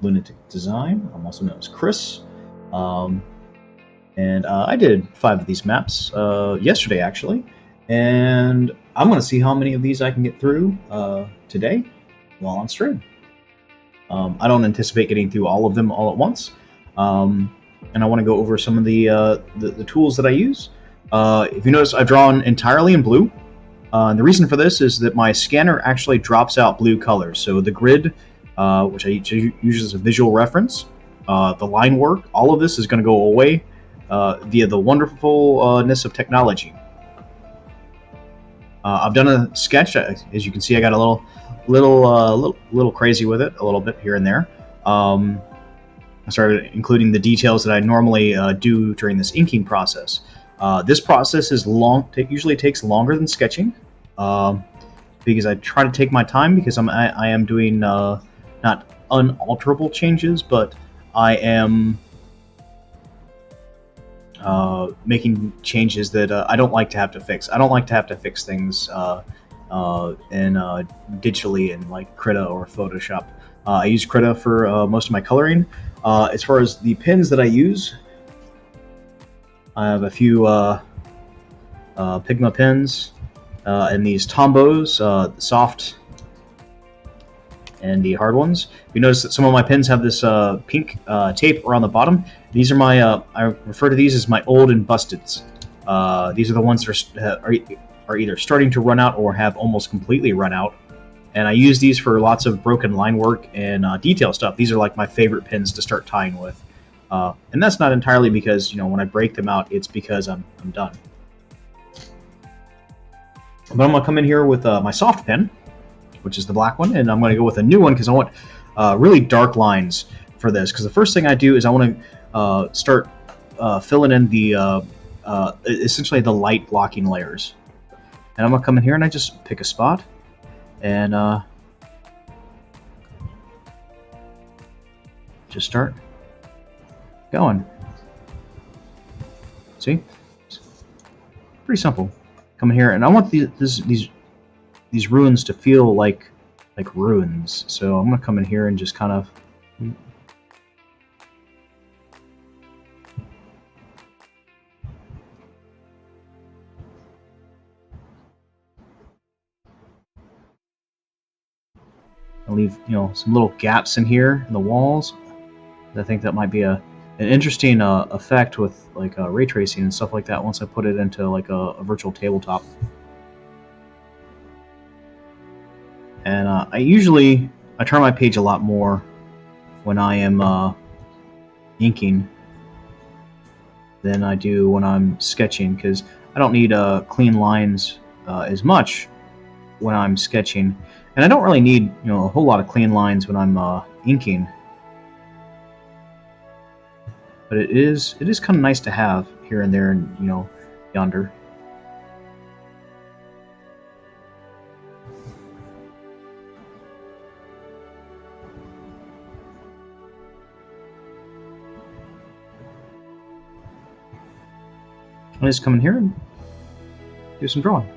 Lunatic Design. I'm also known as Chris. Um, and I did 5 of these maps yesterday, actually. And I'm going to see how many of these I can get through today while on stream. I don't anticipate getting through all of them all at once. And I want to go over some of the tools that I use. If you notice, I've drawn entirely in blue. And the reason for this is that my scanner actually drops out blue colors. So the grid, which I use as a visual reference, the line work, all of this is going to go away via the wonderfulness of technology. I've done a sketch. As you can see, I got a little crazy with it, a little bit here and there. I started including the details that I normally do during this inking process. This process is long. Usually takes longer than sketching, because I try to take my time because I am doing not unalterable changes, but I am making changes that I don't like to have to fix. I don't like to have to fix things digitally in like Krita or Photoshop. I use Krita for most of my coloring. As far as the pens that I use, I have a few Pigma pens and these Tombos, the soft and the hard ones. You notice that some of my pens have this pink tape around the bottom. These are my, I refer to these as my old and busteds. These are the ones that are either starting to run out or have almost completely run out. And I use these for lots of broken line work and detail stuff. These are like my favorite pens to start tying with. And that's not entirely because, when I break them out, it's because I'm done. But I'm going to come in here with my soft pen, which is the black one, and I'm going to go with a new one because I want really dark lines for this. Because the first thing I do is I want to start filling in the essentially the light blocking layers. And I'm going to come in here and I just pick a spot and just start going. See? It's pretty simple. Come in here and I want these ruins to feel like ruins. So I'm going to come in here and just kind of I'll leave some little gaps in here in the walls. I think that might be an interesting effect with like ray tracing and stuff like that once I put it into like a virtual tabletop. And I turn my page a lot more when I am inking than I do when I'm sketching, because I don't need clean lines as much when I'm sketching, and I don't really need a whole lot of clean lines when I'm inking. But it is kind of nice to have here and there, and yonder. I'll just come in here and do some drawing.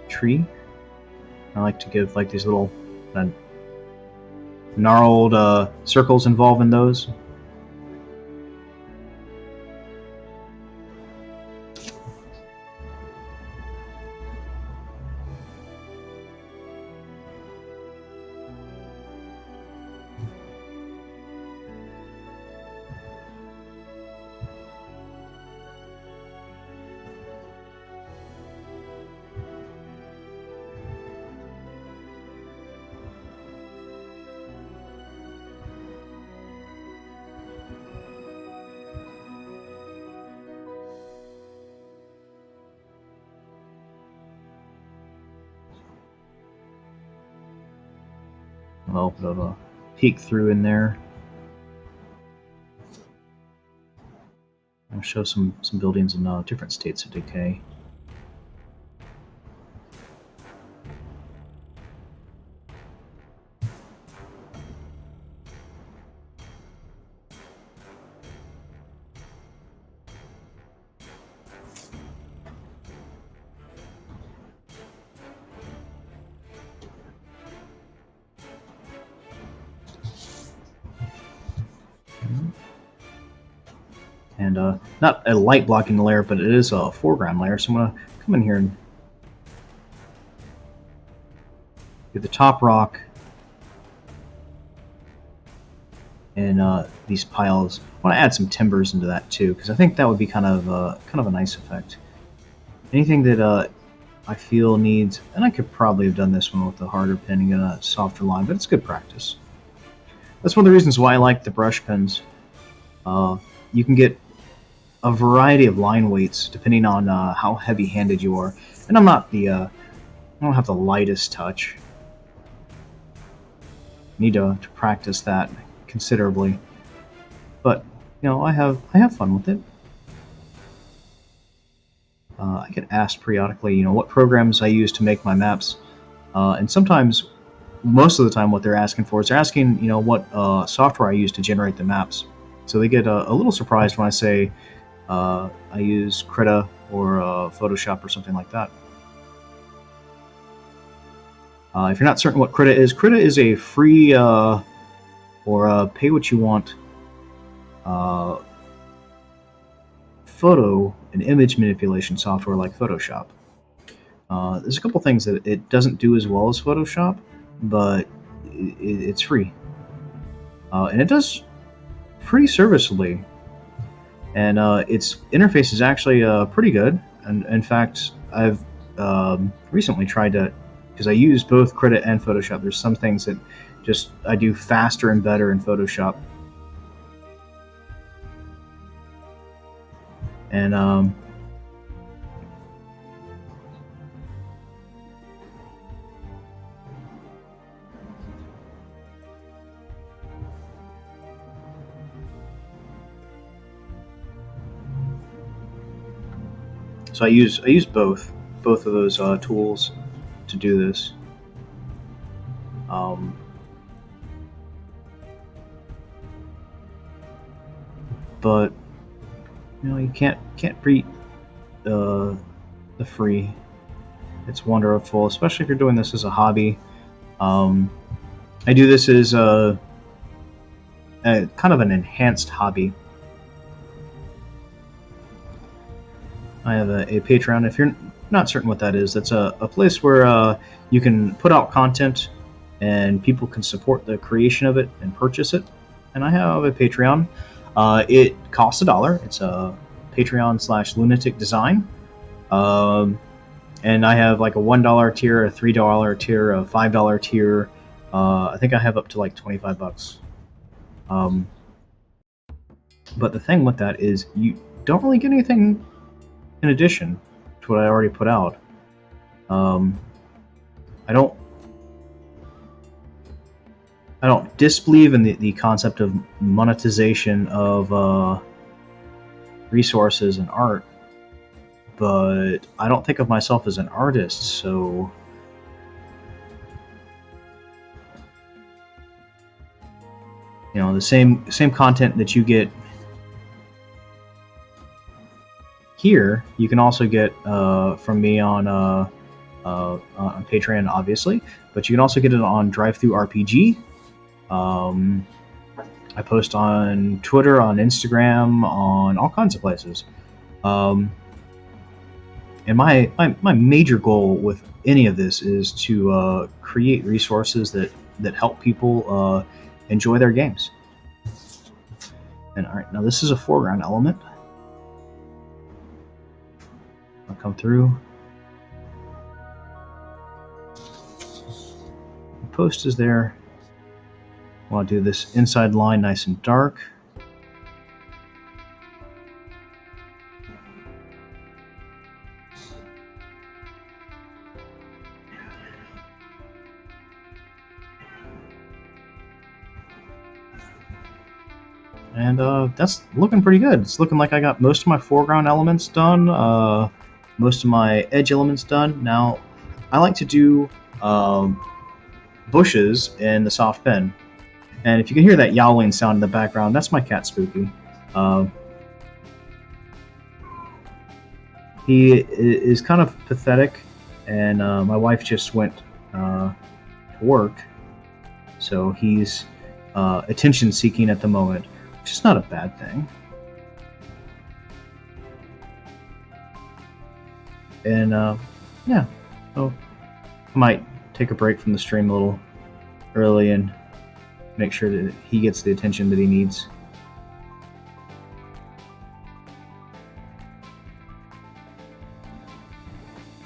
Tree. I like to give like these little gnarled circles involved in those. A little bit of a peek through in there. I'll show some buildings in different states of decay. and not a light blocking layer, but it is a foreground layer. So I'm going to come in here and get the top rock and these piles. I want to add some timbers into that too, because I think that would be kind of a nice effect. Anything that I feel needs, and I could probably have done this one with a harder pen and a softer line, but it's good practice. That's one of the reasons why I like the brush pens. You can get a variety of line weights depending on how heavy-handed you are. And I'm not I don't have the lightest touch. Need to practice that considerably, but I have fun with it. I get asked periodically, what programs I use to make my maps, and sometimes, most of the time, what they're asking for is they're asking, what software I use to generate the maps. So they get a little surprised when I say I use Krita or Photoshop or something like that. If you're not certain what Krita is a free or pay what you want photo and image manipulation software like Photoshop. There's a couple things that it doesn't do as well as Photoshop, but it's free. And it does pretty serviceably. And its interface is actually pretty good. And in fact, I've recently tried to, because I use both Krita and Photoshop. There's some things that just I do faster and better in Photoshop. And so I use both of those tools to do this. But you can't beat the free. It's wonderful, especially if you're doing this as a hobby. I do this as a kind of an enhanced hobby. I have a Patreon. If you're not certain what that is, that's a place where you can put out content and people can support the creation of it and purchase it. And I have a Patreon. It costs $1. It's a Patreon/Lunatic Design. And I have like a $1 tier, a $3 tier, a $5 tier. I think I have up to like $25. But the thing with that is you don't really get anything in addition to what I already put out. I don't disbelieve in the concept of monetization of resources and art, but I don't think of myself as an artist, so the same content that you get here, you can also get from me on Patreon, obviously, but you can also get it on DriveThruRPG. I post on Twitter, on Instagram, on all kinds of places. And my major goal with any of this is to create resources that help people enjoy their games. And all right, now this is a foreground element. I'll come through. The post is there. I want to do this inside line nice and dark. And that's looking pretty good. It's looking like I got most of my foreground elements done, most of my edge elements done. Now, I like to do bushes in the soft pen. And if you can hear that yowling sound in the background, that's my cat Spooky. He is kind of pathetic, and my wife just went to work, so he's attention-seeking at the moment, which is not a bad thing. And yeah, so I might take a break from the stream a little early and make sure that he gets the attention that he needs.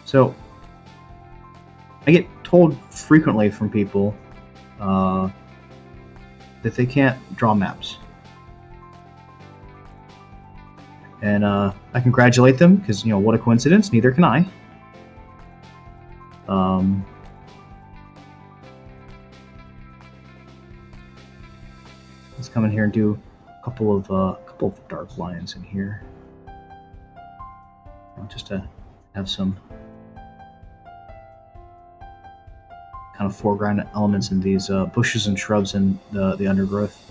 So I get told frequently from people that they can't draw maps. And I congratulate them because, you know, what a coincidence. Neither can I. Let's come in here and do a couple of dark lines in here, just to have some kind of foreground elements in these bushes and shrubs and the undergrowth.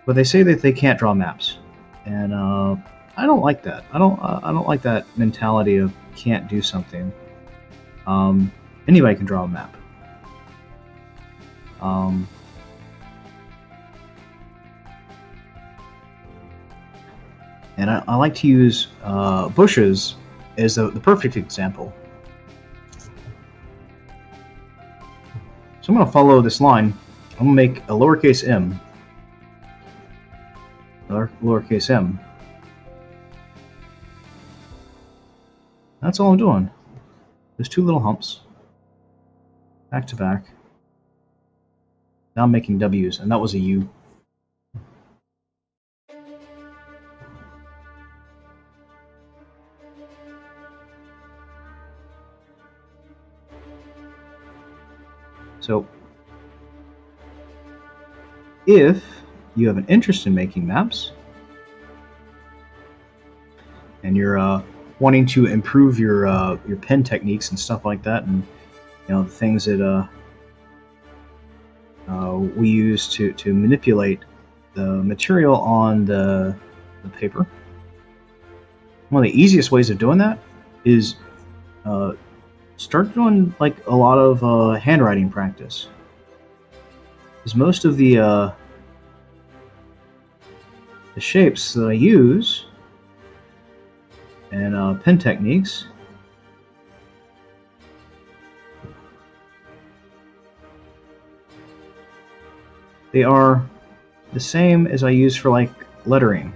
But they say that they can't draw maps, and I don't like that. I don't like that mentality of can't do something. Anybody can draw a map. And I like to use bushes as the perfect example. So I'm going to follow this line. I'm going to make a lowercase m. Lowercase m. That's all I'm doing. There's two little humps. Back to back. Now I'm making W's, and that was a U. So, if you have an interest in making maps, and you're wanting to improve your pen techniques and stuff like that, and you know the things that we use to manipulate the material on the paper. One of the easiest ways of doing that is start doing like a lot of handwriting practice. Because most of the shapes that I use and pen techniques they are the same as I use for like lettering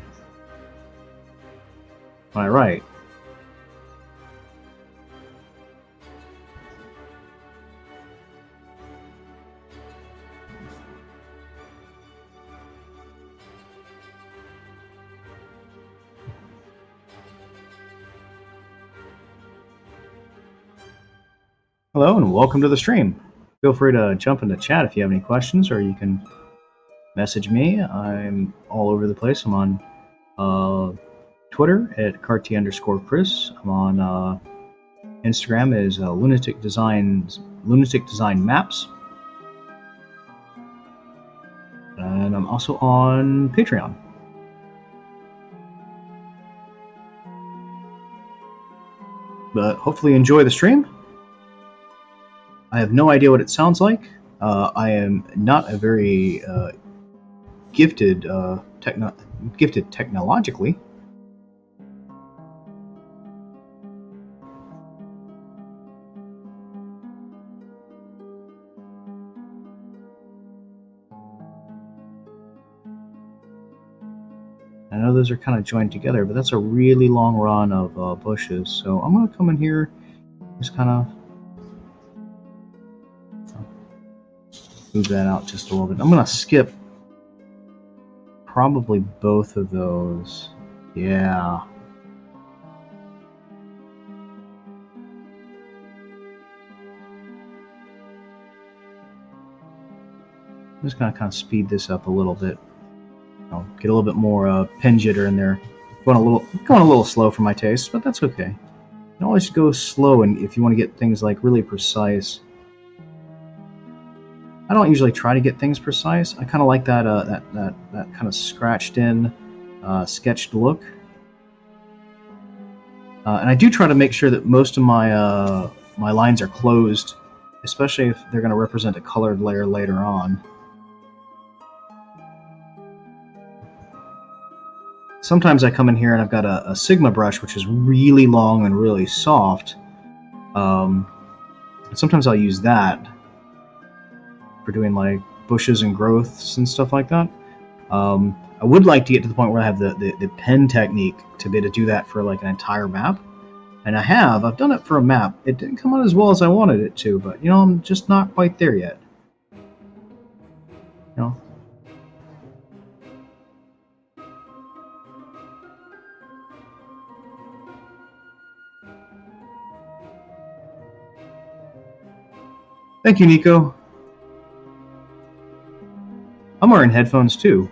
when I write. Hello and welcome to the stream. Feel free to jump into chat if you have any questions, or you can message me. I'm all over the place. I'm on Twitter at @carty_Chris. I'm on Instagram is Lunatic Design Maps, and I'm also on Patreon. But hopefully you enjoy the stream. I have no idea what it sounds like. I am not a very gifted technologically. I know those are kind of joined together, but that's a really long run of bushes. So I'm going to come in here, just kind of move that out just a little bit. I'm going to skip probably both of those. Yeah. I'm just going to kind of speed this up a little bit. I'll get a little bit more pen jitter in there. Going a little slow for my taste, but that's okay. You can always go slow, and if you want to get things like really precise. I don't usually try to get things precise. I kind of like that that kind of scratched in, sketched look. And I do try to make sure that most of my lines are closed, especially if they're going to represent a colored layer later on. sometimes I come in here and I've got a Sigma brush, which is really long and really soft. Sometimes I'll use that for doing like bushes and growths and stuff like that. I would like to get to the point where I have the pen technique to be able to do that for like an entire map. And I've done it for a map. It didn't come out as well as I wanted it to, but I'm just not quite there yet. You know. Thank you, Nico. I'm wearing headphones too.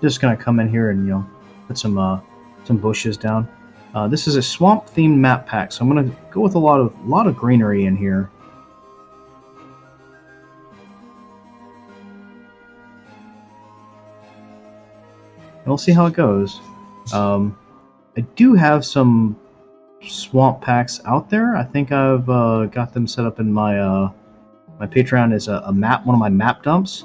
Just gonna come in here and put some bushes down. This is a swamp themed map pack, so I'm gonna go with a lot of greenery in here. And we'll see how it goes. I do have some swamp packs out there. I think I've got them set up in my my Patreon as a map, one of my map dumps.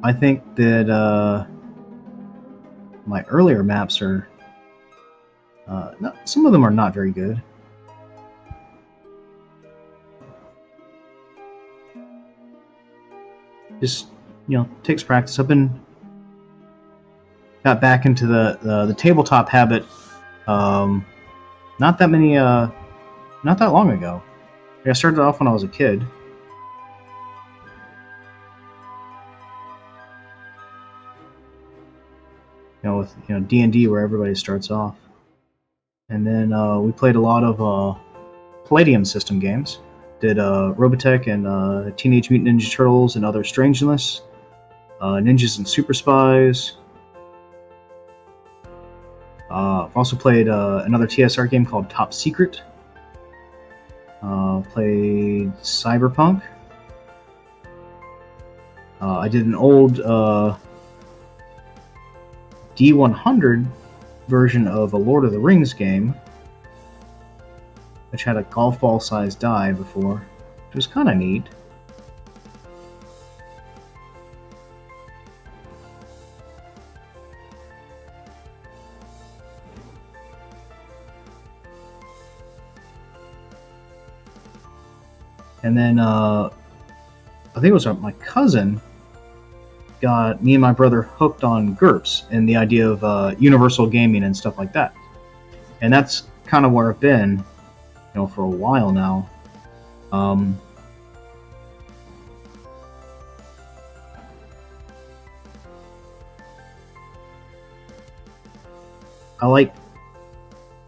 I think that my earlier maps are some of them are not very good. Just takes practice. I've got back into the tabletop habit not that long ago. I started off when I was a kid. With D&D where everybody starts off. And then we played a lot of Palladium system games. Did Robotech and Teenage Mutant Ninja Turtles and Other Strangeness, Ninjas and Super Spies. I've also played another TSR game called Top Secret. Played Cyberpunk. I did an old D100 version of a Lord of the Rings game, which had a golf ball sized die before, which was kind of neat. And then I think it was my cousin got me and my brother hooked on GURPS and the idea of universal gaming and stuff like that. And that's kind of where I've been, for a while now. I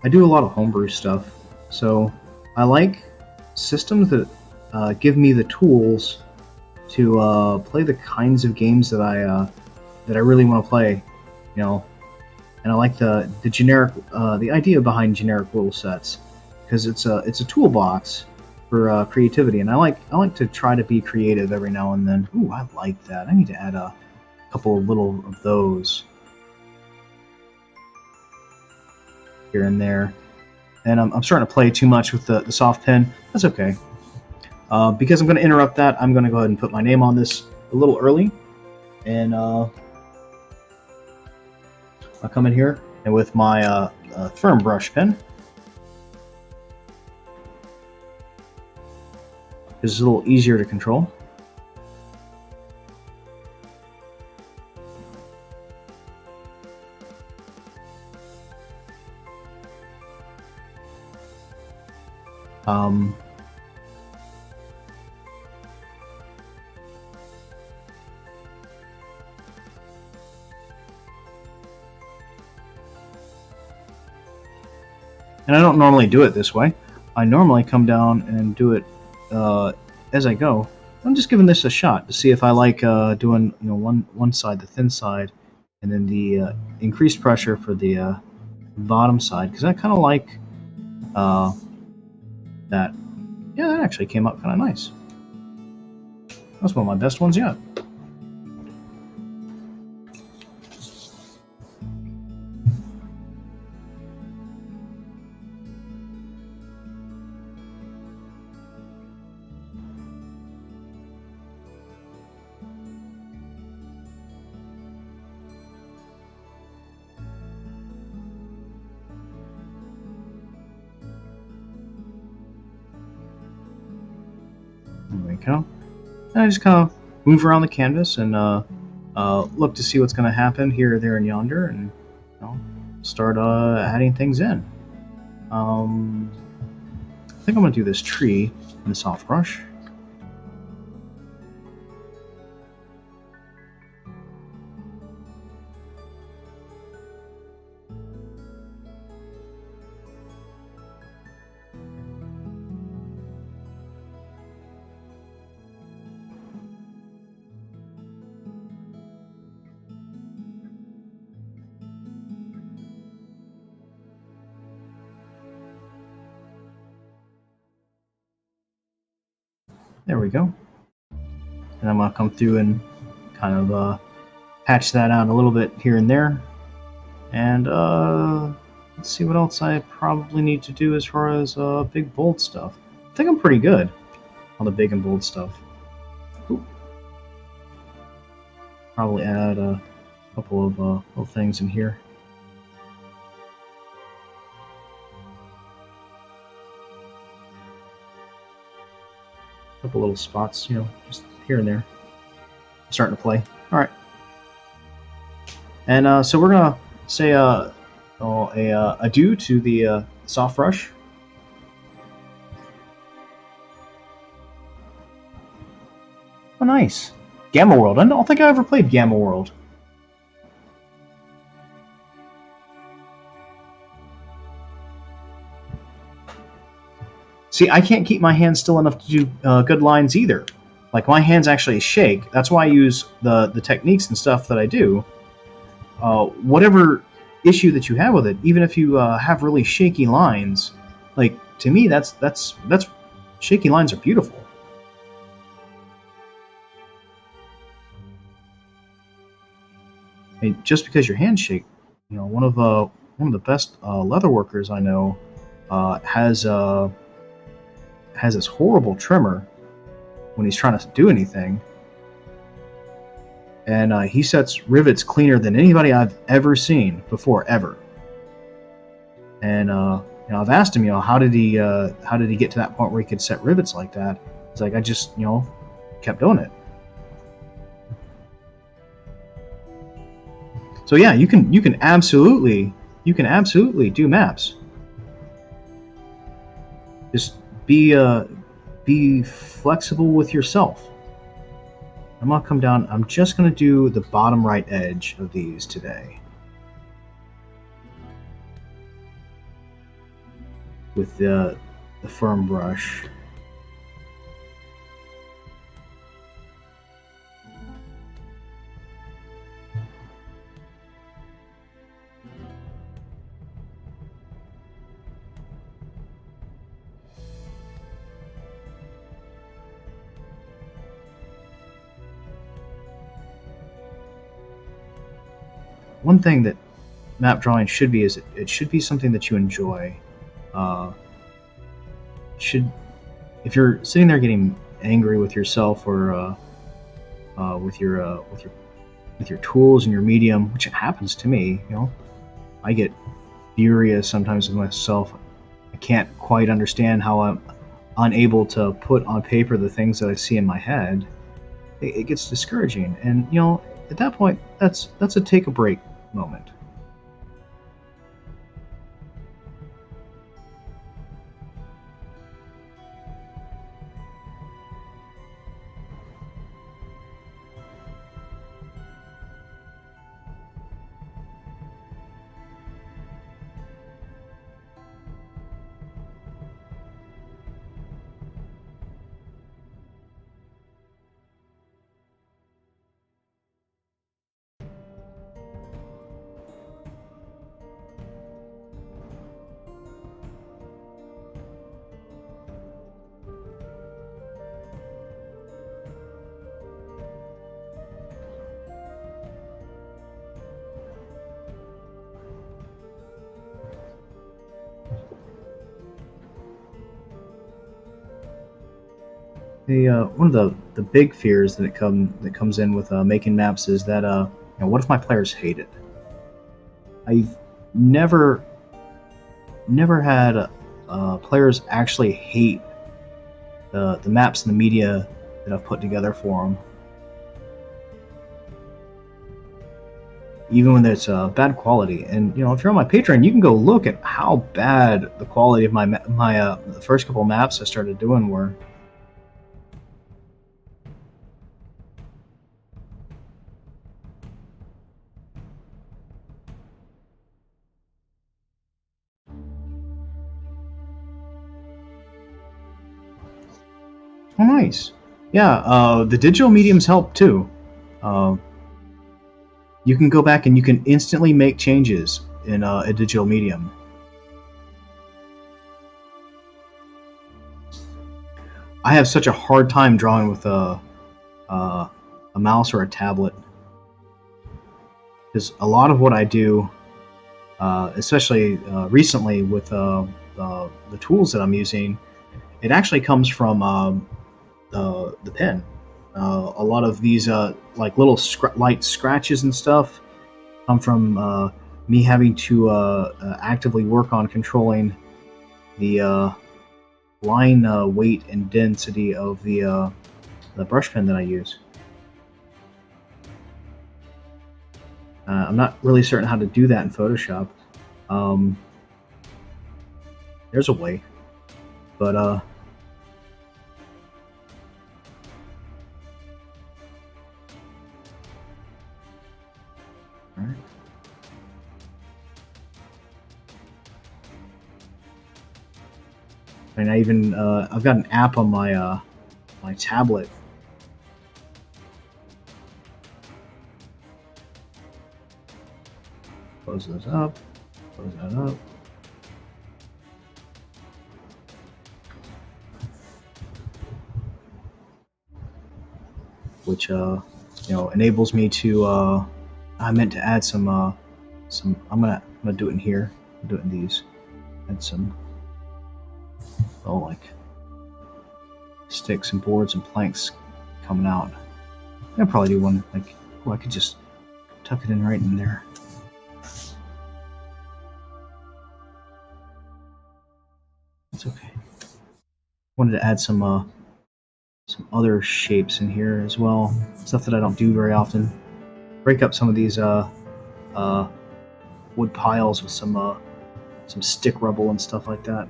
do a lot of homebrew stuff, so I like systems that give me the tools to play the kinds of games that I really want to play, and I like the generic the idea behind generic rule sets, because it's a toolbox for creativity, and I like to try to be creative every now and then. Ooh, I like that. I need to add a couple of little of those here and there. And I'm starting to play too much with the soft pen. That's okay. Because I'm going to interrupt that, I'm going to go ahead and put my name on this a little early. And I'll come in here and with my firm brush pen. It's a little easier to control. And I don't normally do it this way. I normally come down and do it as I go. I'm just giving this a shot to see if I like doing one side, the thin side, and then the increased pressure for the bottom side, because I kind of like that. Yeah, that actually came out kind of nice. That's one of my best ones yet. There we go. And I just kind of move around the canvas and look to see what's going to happen here, there, and yonder, and start adding things in. I think I'm going to do this tree in the soft brush. There we go. And I'm going to come through and kind of patch that out a little bit here and there. And let's see what else I probably need to do as far as big, bold stuff. I think I'm pretty good on the big and bold stuff. Ooh. Probably add a couple of little things in here. A couple little spots, just here and there. Starting to play. All right. And so we're gonna say adieu to the soft brush. Oh, nice. Gamma World. I don't think I ever played Gamma World. See, I can't keep my hands still enough to do good lines either. Like, my hands actually shake. That's why I use the techniques and stuff that I do. Whatever issue that you have with it, even if you have really shaky lines, like, to me, that's shaky lines are beautiful. I mean, just because your hands shake, one of the best leather workers I know has this horrible tremor when he's trying to do anything, and he sets rivets cleaner than anybody I've ever seen before, ever. And I've asked him, how did he get to that point where he could set rivets like that? He's like, I just kept doing it. So yeah, you can absolutely do maps. Just be flexible with yourself. I'm gonna come down. I'm just gonna do the bottom right edge of these today with the firm brush. One thing that map drawing should be is it should be something that you enjoy. If you're sitting there getting angry with yourself or with your tools and your medium, which happens to me, I get furious sometimes with myself. I can't quite understand how I'm unable to put on paper the things that I see in my head. It gets discouraging, and at that point, that's a take a break moment. One of the big fears that comes in with making maps is that what if my players hate it? I've never had players actually hate the maps and the media that I've put together for them. Even when it's bad quality. And if you're on my Patreon, you can go look at how bad the quality of my the first couple maps I started doing were. Oh, nice. Yeah, the digital mediums help too. Uh, you can go back and you can instantly make changes in a digital medium. I have such a hard time drawing with a mouse or a tablet, because a lot of what I do, especially recently with the tools that I'm using, it actually comes from the pen. A lot of these like little light scratches and stuff come from me having to actively work on controlling the line weight and density of the brush pen that I use. I'm not really certain how to do that in Photoshop. Um, there's a way, but all right. And I even I've got an app on my tablet. Close this up. Close that up. Which enables me to. I meant to add some. I'm gonna do it in here. Do it in these. Add some. Oh, like sticks and boards and planks coming out. I'll probably do one like. Oh, I could just tuck it in right in there. It's okay. Wanted to add some other shapes in here as well. Stuff that I don't do very often. Break up some of these wood piles with some stick rubble and stuff like that.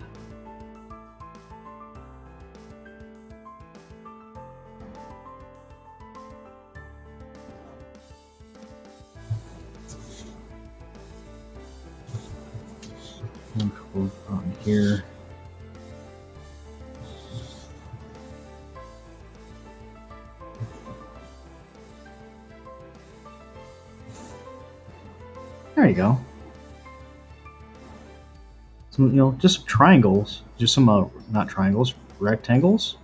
And a couple on here. There you go. Some, just triangles. Just some, not triangles, rectangles.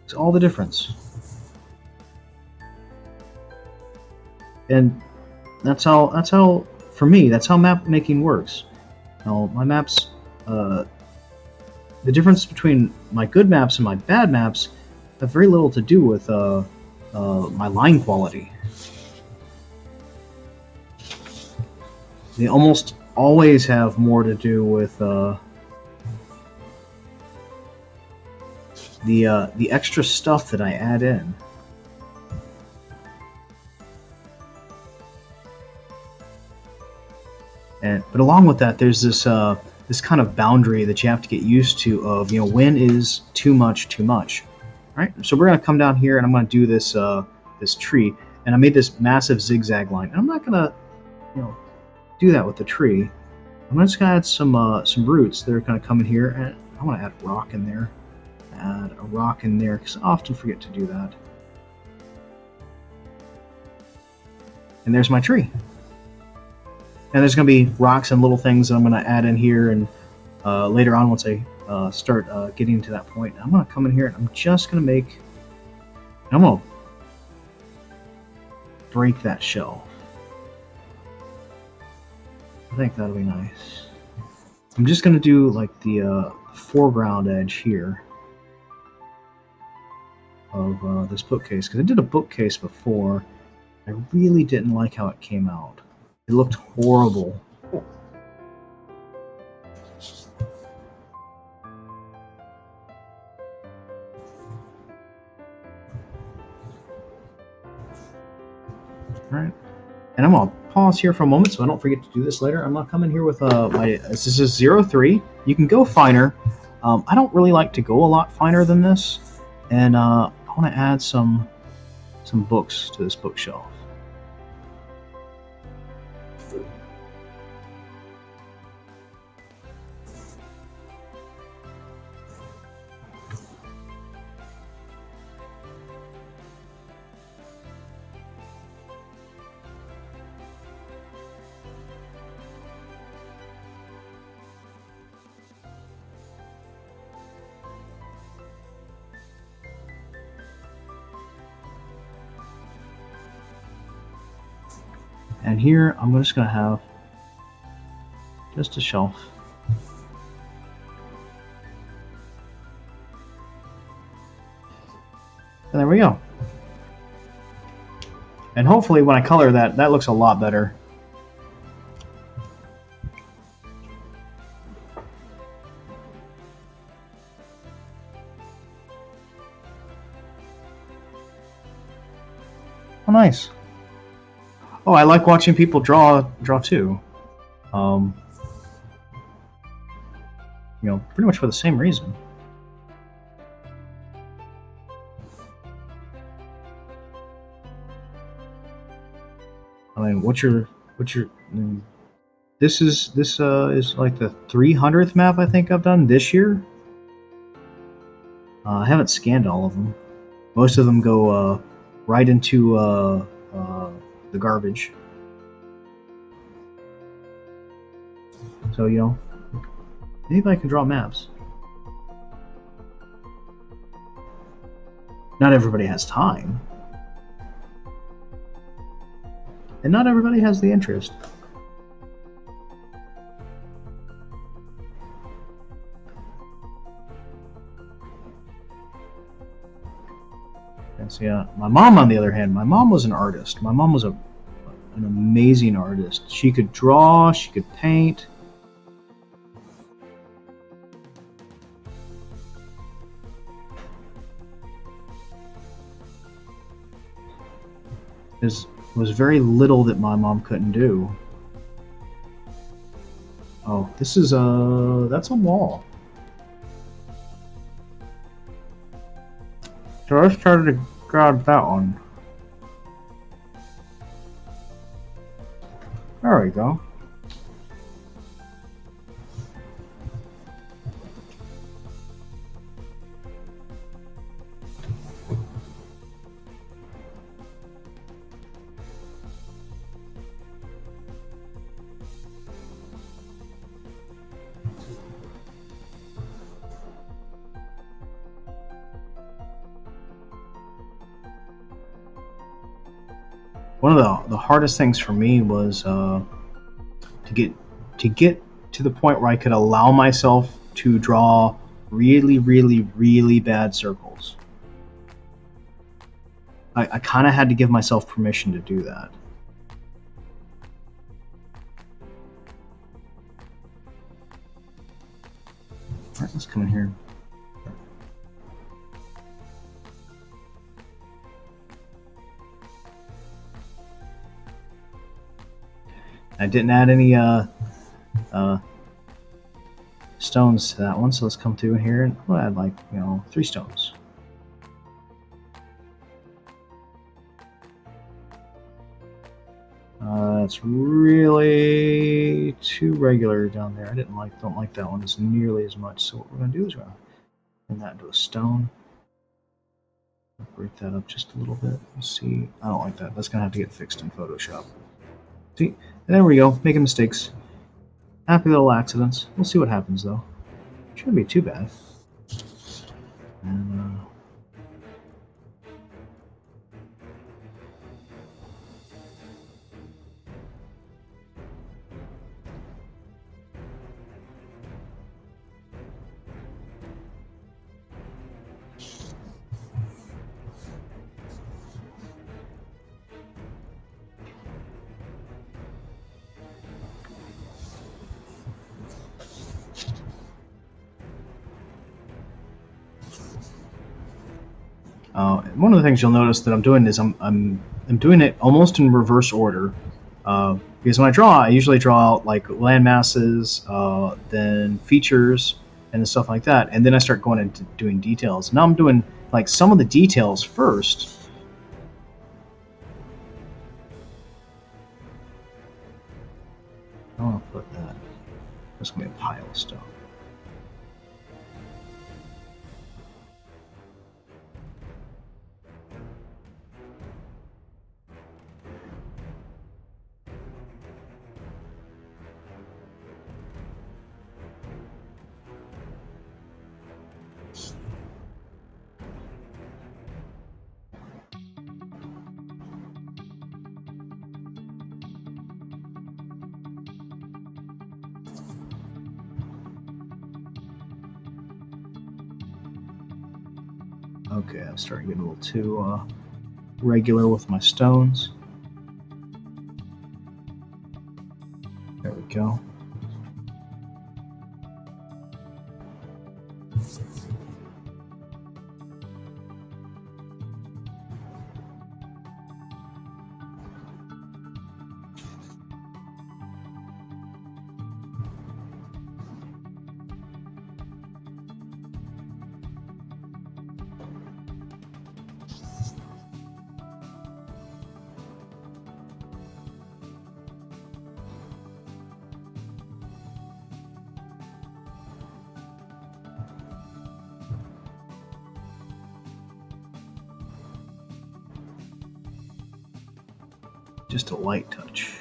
It's all the difference. And that's how, for me, that's how map making works. My maps, the difference between my good maps and my bad maps have very little to do with my line quality. They almost always have more to do with the extra stuff that I add in. But along with that, there's this kind of boundary that you have to get used to of when is too much too much. All right, so we're gonna come down here and I'm gonna do this this tree, and I made this massive zigzag line. And I'm not gonna do that with the tree. I'm just gonna add some roots that are gonna come in here, and I want to add a rock in there. Add a rock in there because I often forget to do that. And there's my tree. And there's going to be rocks and little things that I'm going to add in here, and later on, once I start getting to that point, I'm going to come in here and I'm just going to make. I'm going to break that shell. I think that'll be nice. I'm just going to do like the foreground edge here of this bookcase, because I did a bookcase before. I really didn't like how it came out. It looked horrible. All right. And I'm gonna pause here for a moment so I don't forget to do this later. I'm gonna come in here with my. This is 03. You can go finer. I don't really like to go a lot finer than this, and I want to add some books to this bookshelf. And here I'm just gonna have just a shelf. And there we go. And hopefully when I color that, that looks a lot better. Oh, nice. Oh, I like watching people draw too. You know, pretty much for the same reason. I mean, what's your this is like the 300th map I think I've done this year. I haven't scanned all of them. Most of them go right into the garbage. So, you know, maybe I can draw maps. Not everybody has time. And not everybody has the interest. And so, yeah, my mom, on the other hand, my mom was an artist. My mom was an amazing artist. She could draw, she could paint. There was very little that my mom couldn't do. Oh, this is that's a wall. So let's try to grab that one. There we go. One of the hardest things for me was to get to the point where I could allow myself to draw really, really, really bad circles. I kind of had to give myself permission to do that. All right, let's come in here. I didn't add any stones to that one, so let's come through here and we'll add like 3 stones. It's really too regular down there. I don't like that one as nearly as much. So what we're gonna do is we're gonna turn that into a stone. Break that up just a little bit. Let's see. I don't like that. That's gonna have to get fixed in Photoshop. See, and there we go. Making mistakes. Happy little accidents. We'll see what happens though. Shouldn't be too bad. And One of the things you'll notice that I'm doing is I'm doing it almost in reverse order. Because when I draw, I usually draw out like land masses, then features, and stuff like that, and then I start going into doing details. Now I'm doing like some of the details first. I want to put that. There's gonna be a pile of stuff. Okay, I'm starting to get a little too regular with my stones. There we go. Just a light touch.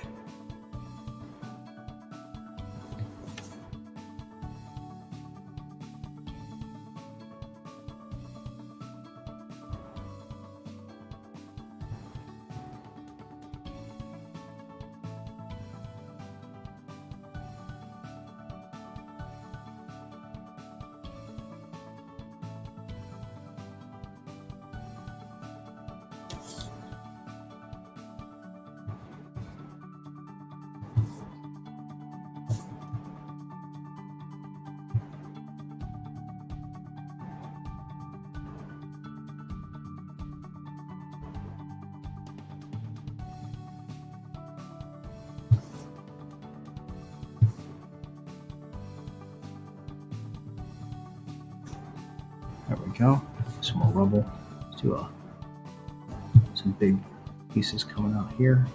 There we go. Some more rubble. Let's do some big pieces coming out here.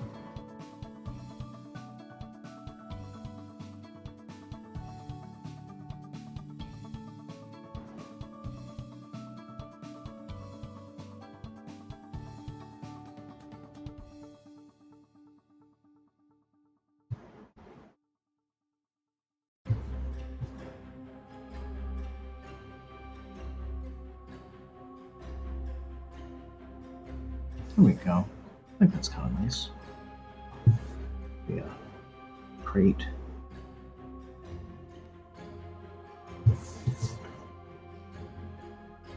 There we go. I think that's kind of nice. Yeah. Crate.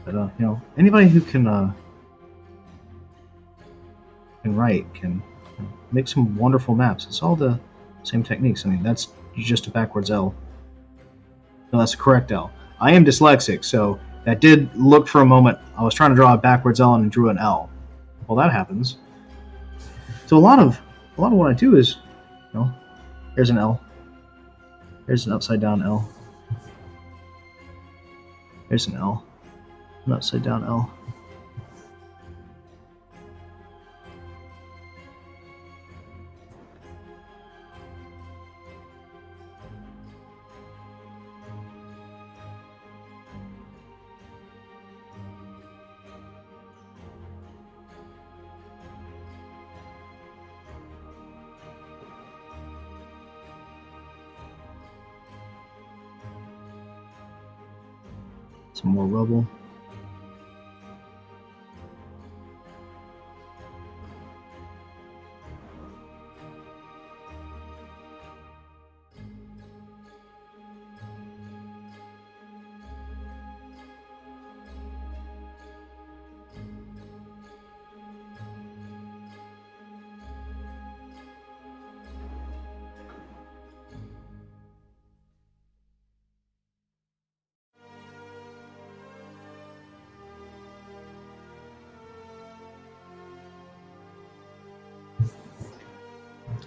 But you know, anybody who can write can make some wonderful maps. It's all the same techniques. I mean, that's just a backwards L. No, that's a correct L. I am dyslexic, so that did look for a moment. I was trying to draw a backwards L and drew an L. Well, that happens. So a lot of what I do is, you know, there's an L. There's an upside down L. There's an L. An upside down L. Some more rubble.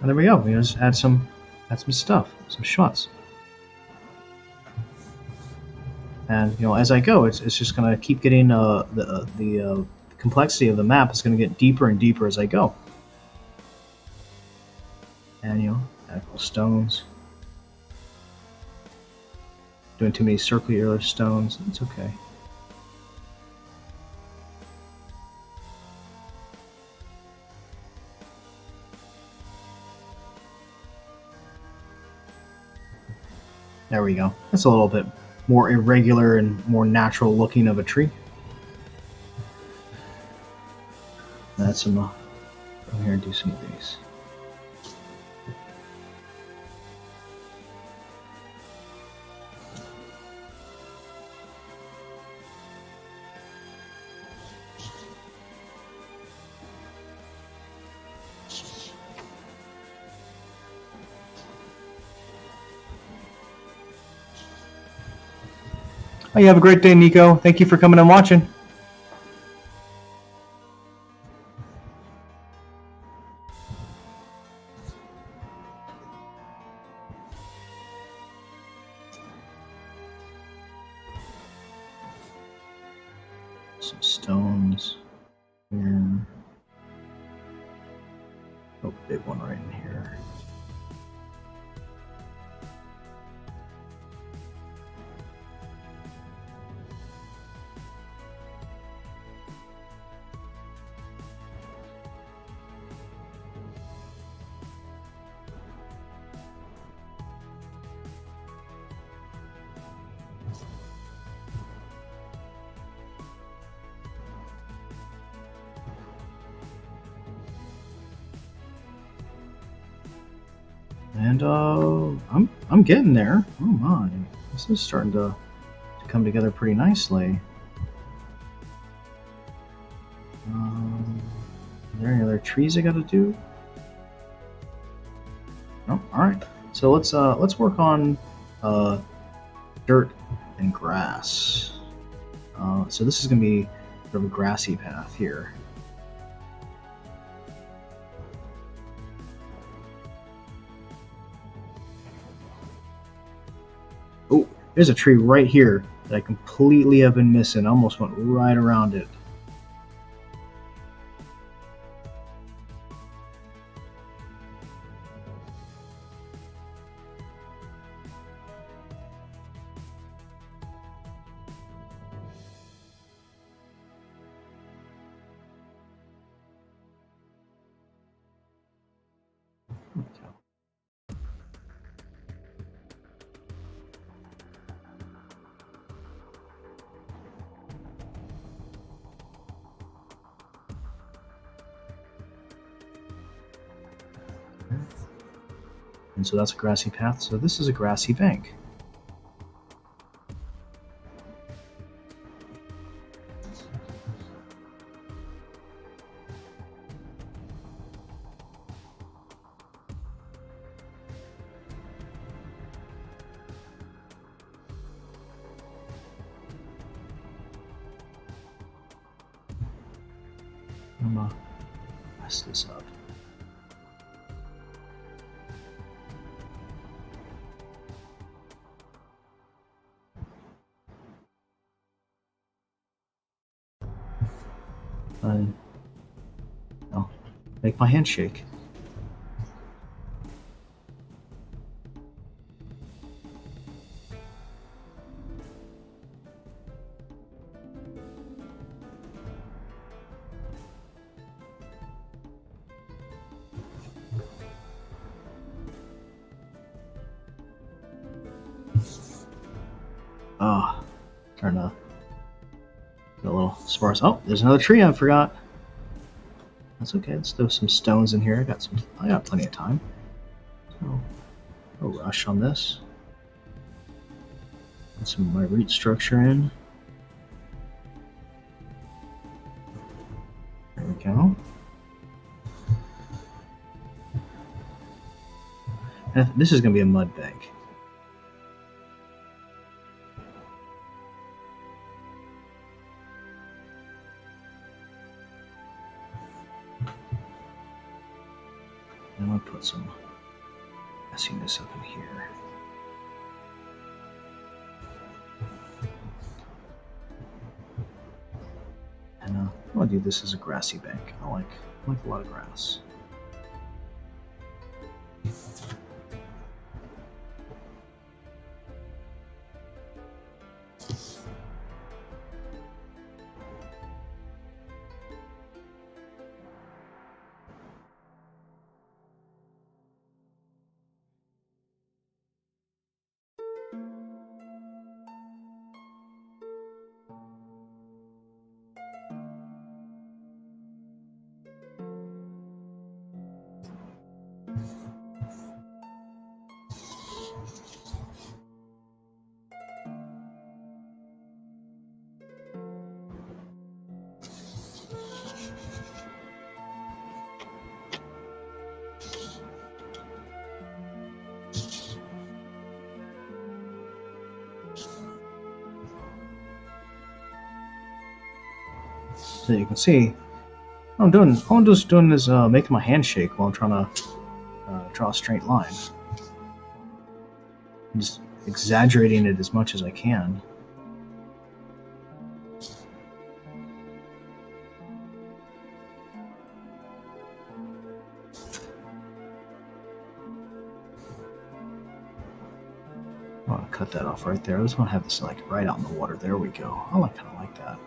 And there we go. We just add some stuff, some shots. And as I go, it's just gonna keep getting the complexity of the map is gonna get deeper and deeper as I go. And add a couple stones. Doing too many circular stones. It's okay. There we go. That's a little bit more irregular and more natural looking of a tree. That's some. Come here and do some of these. Oh, you have a great day, Nico. Thank you for coming and watching. Some stones here. Oh, big one right in here. And I'm getting there. Oh my, this is starting to come together pretty nicely. Are there any other trees I got to do? No. All right. So let's work on dirt and grass. So this is going to be sort of a grassy path here. Oh, there's a tree right here that I completely have been missing. I almost went right around it. And so that's a grassy path. So this is a grassy bank. I'm gonna mess this up. I'll make my hand shake. Ah, trying to get a little sparse. Oh, there's another tree I forgot. That's okay. Let's throw some stones in here. I got plenty of time. So, no rush on this. Get some of my root structure in. There we go. And this is going to be a mud bank. I'll put some grassiness up in here. And I'm gonna do this as a grassy bank. I like a lot of grass. So you can see, all I'm just doing is making my hand shake while I'm trying to draw a straight line. I'm just exaggerating it as much as I can. I want to cut that off right there. I just want to have this like right out in the water. There we go. I kind of like that.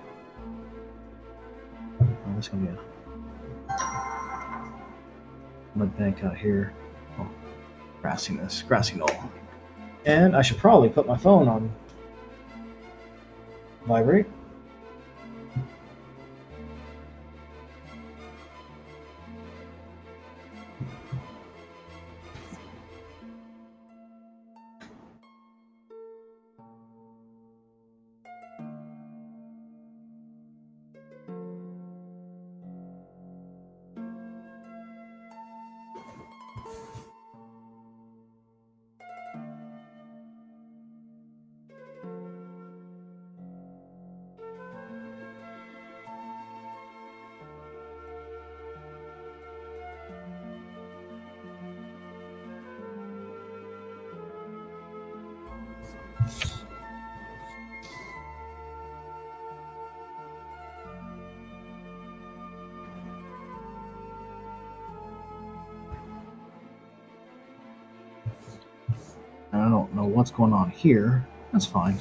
Oh, there's gonna be a mud bank out here. Oh, grassy knoll. And I should probably put my phone on vibrate. I don't know what's going on here. That's fine.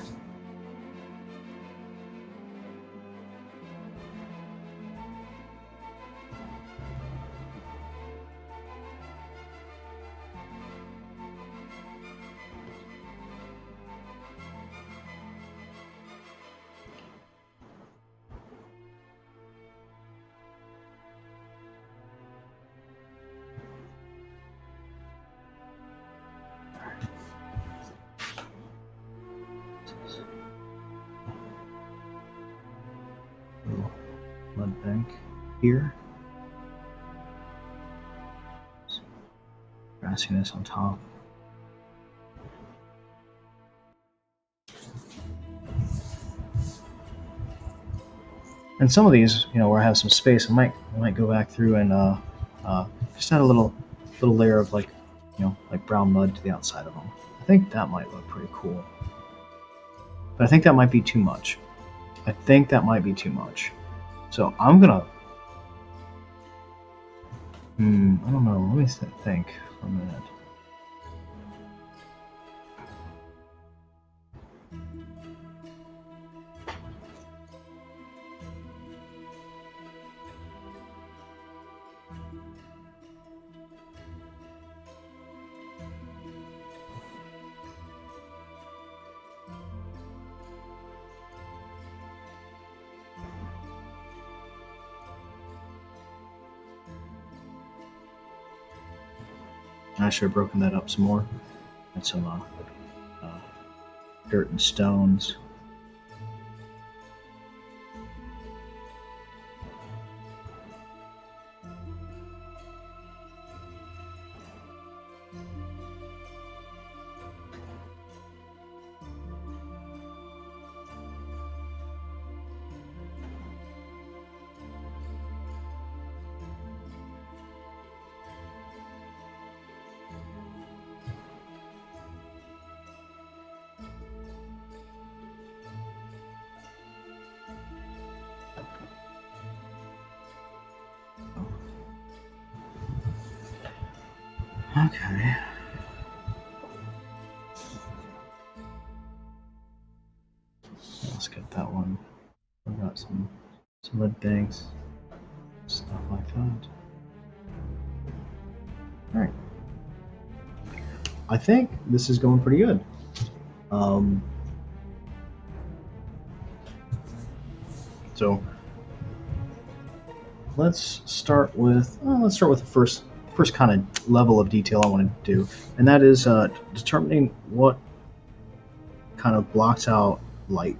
Mud bank here. Grassiness on top. And some of these, where I have some space, I might go back through and just add a little layer of like brown mud to the outside of them. I think that might look pretty cool. But I think that might be too much. So I'm gonna. I don't know. Let me think for a minute. I should have broken that up some more. And some dirt and stones. Okay. Let's get that one. We got some lead banks, stuff like that. All right. I think this is going pretty good. So let's start with the first kind of level of detail I want to do, and that is determining what kind of blocks out light.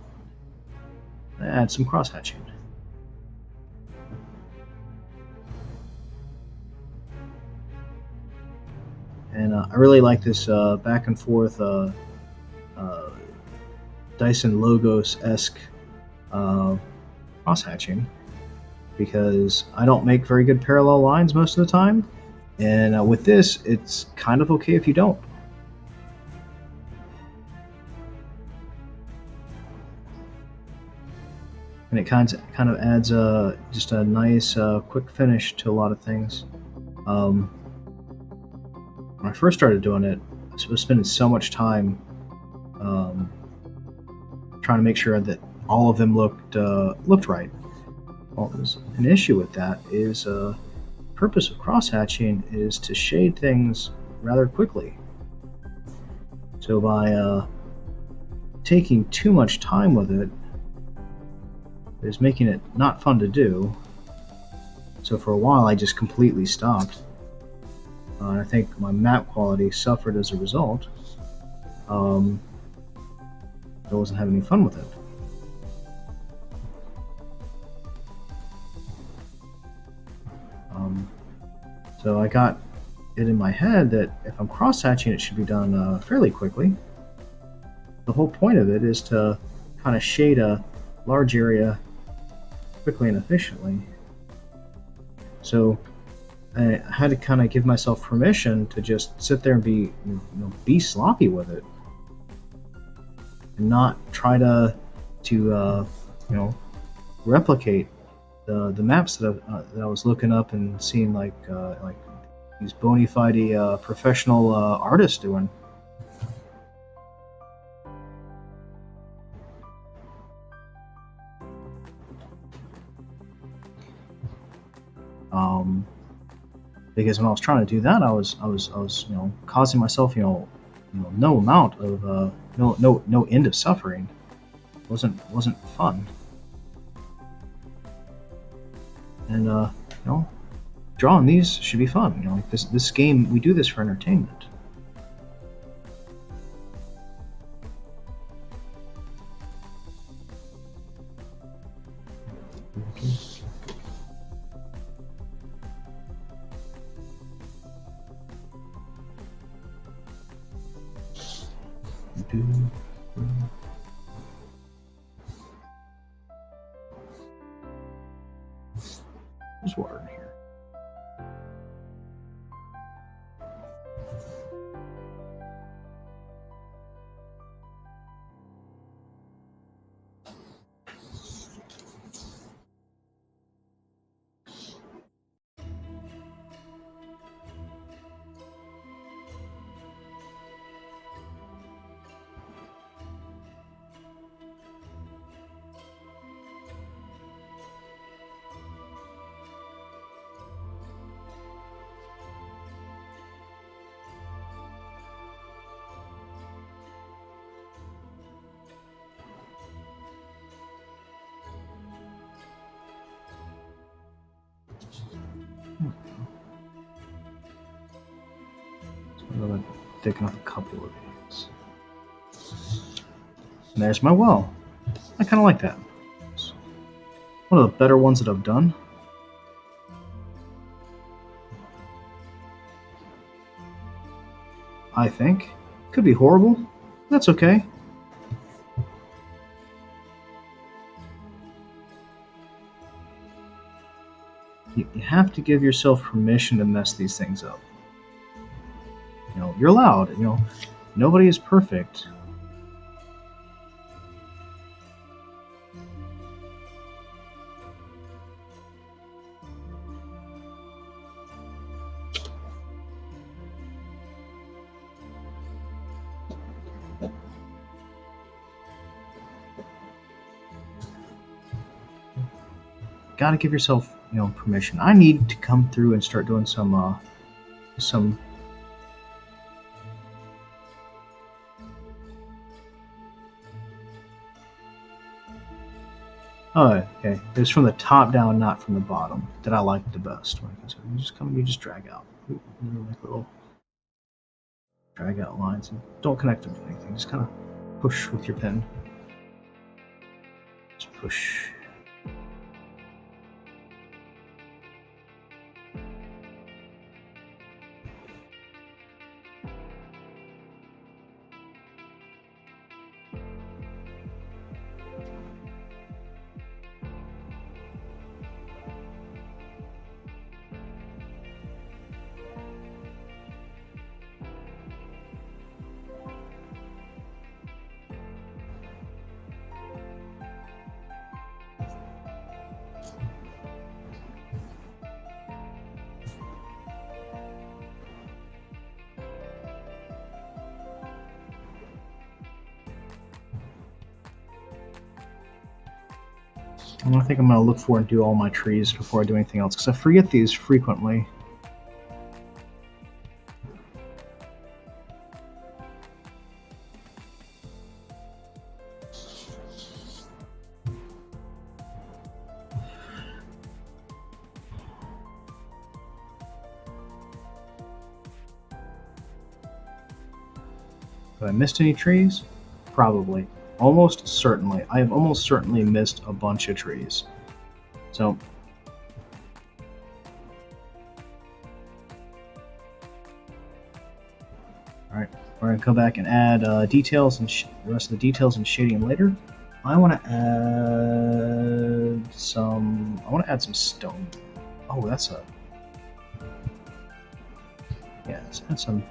Add some cross hatching. And I really like this back and forth Dyson Logos-esque cross hatching, because I don't make very good parallel lines most of the time, and with this, it's kind of okay if you don't. And it kind of adds just a nice quick finish to a lot of things. When I first started doing it, I was spending so much time trying to make sure that all of them looked right. Well, there's an issue with that is the purpose of cross hatching is to shade things rather quickly. So by taking too much time with it is making it not fun to do. So for a while, I just completely stopped. I think my map quality suffered as a result. I wasn't having any fun with it. So I got it in my head that if I'm cross-hatching, it should be done fairly quickly. The whole point of it is to kind of shade a large area quickly and efficiently. So I had to kind of give myself permission to just sit there and be sloppy with it, and not try to replicate the maps that I was looking up and seeing like these bona fide professional artists doing. Because when I was trying to do that, I was causing myself no amount of no end of suffering. It wasn't fun. And drawing these should be fun. Like this game, we do this for entertainment. There's water in here. I'm gonna take off a couple of these. And there's my well. I kind of like that. It's one of the better ones that I've done. I think. Could be horrible. That's okay. You have to give yourself permission to mess these things up. You're allowed. Nobody is perfect. gotta give yourself, permission. I need to come through and start doing some. Oh, okay. It was from the top down, not from the bottom, that I liked the best. So you just drag out. Like little drag out lines and don't connect them to anything. Just kind of push with your pen. Just push. I think I'm going to look for and do all my trees before I do anything else, because I forget these frequently. Have I missed any trees? Probably. Almost certainly. I have almost certainly missed a bunch of trees. So, alright, we're going to go back and add details and the rest of the details and shading later. I want to add some. I want to add some stone. Oh, that's a. Yeah, let's add some.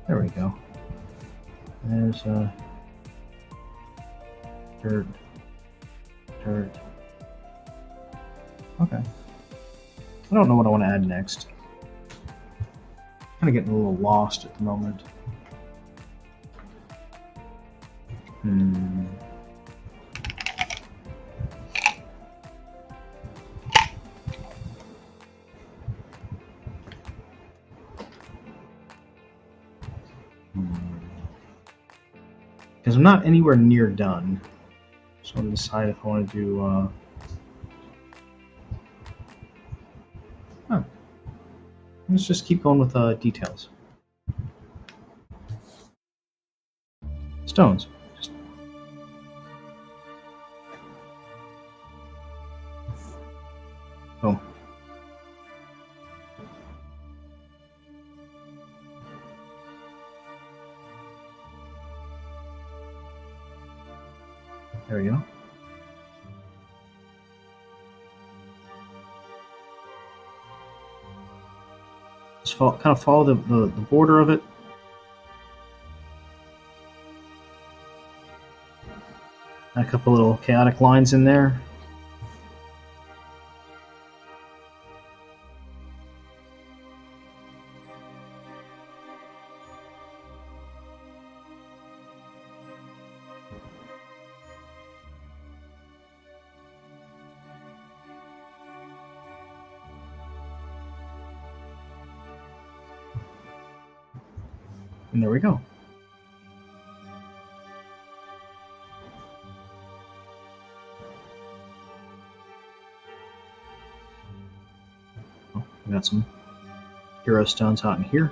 There we go. There's dirt. Okay. I don't know what I want to add next. Kind of getting a little lost at the moment. Because I'm not anywhere near done. So I'm going to decide if I want to do. Let's just keep going with details. Stones. Oh. There we go. Just kind of follow the border of it. A couple little chaotic lines in there. And there we go. Oh, we got some hero stones out in here.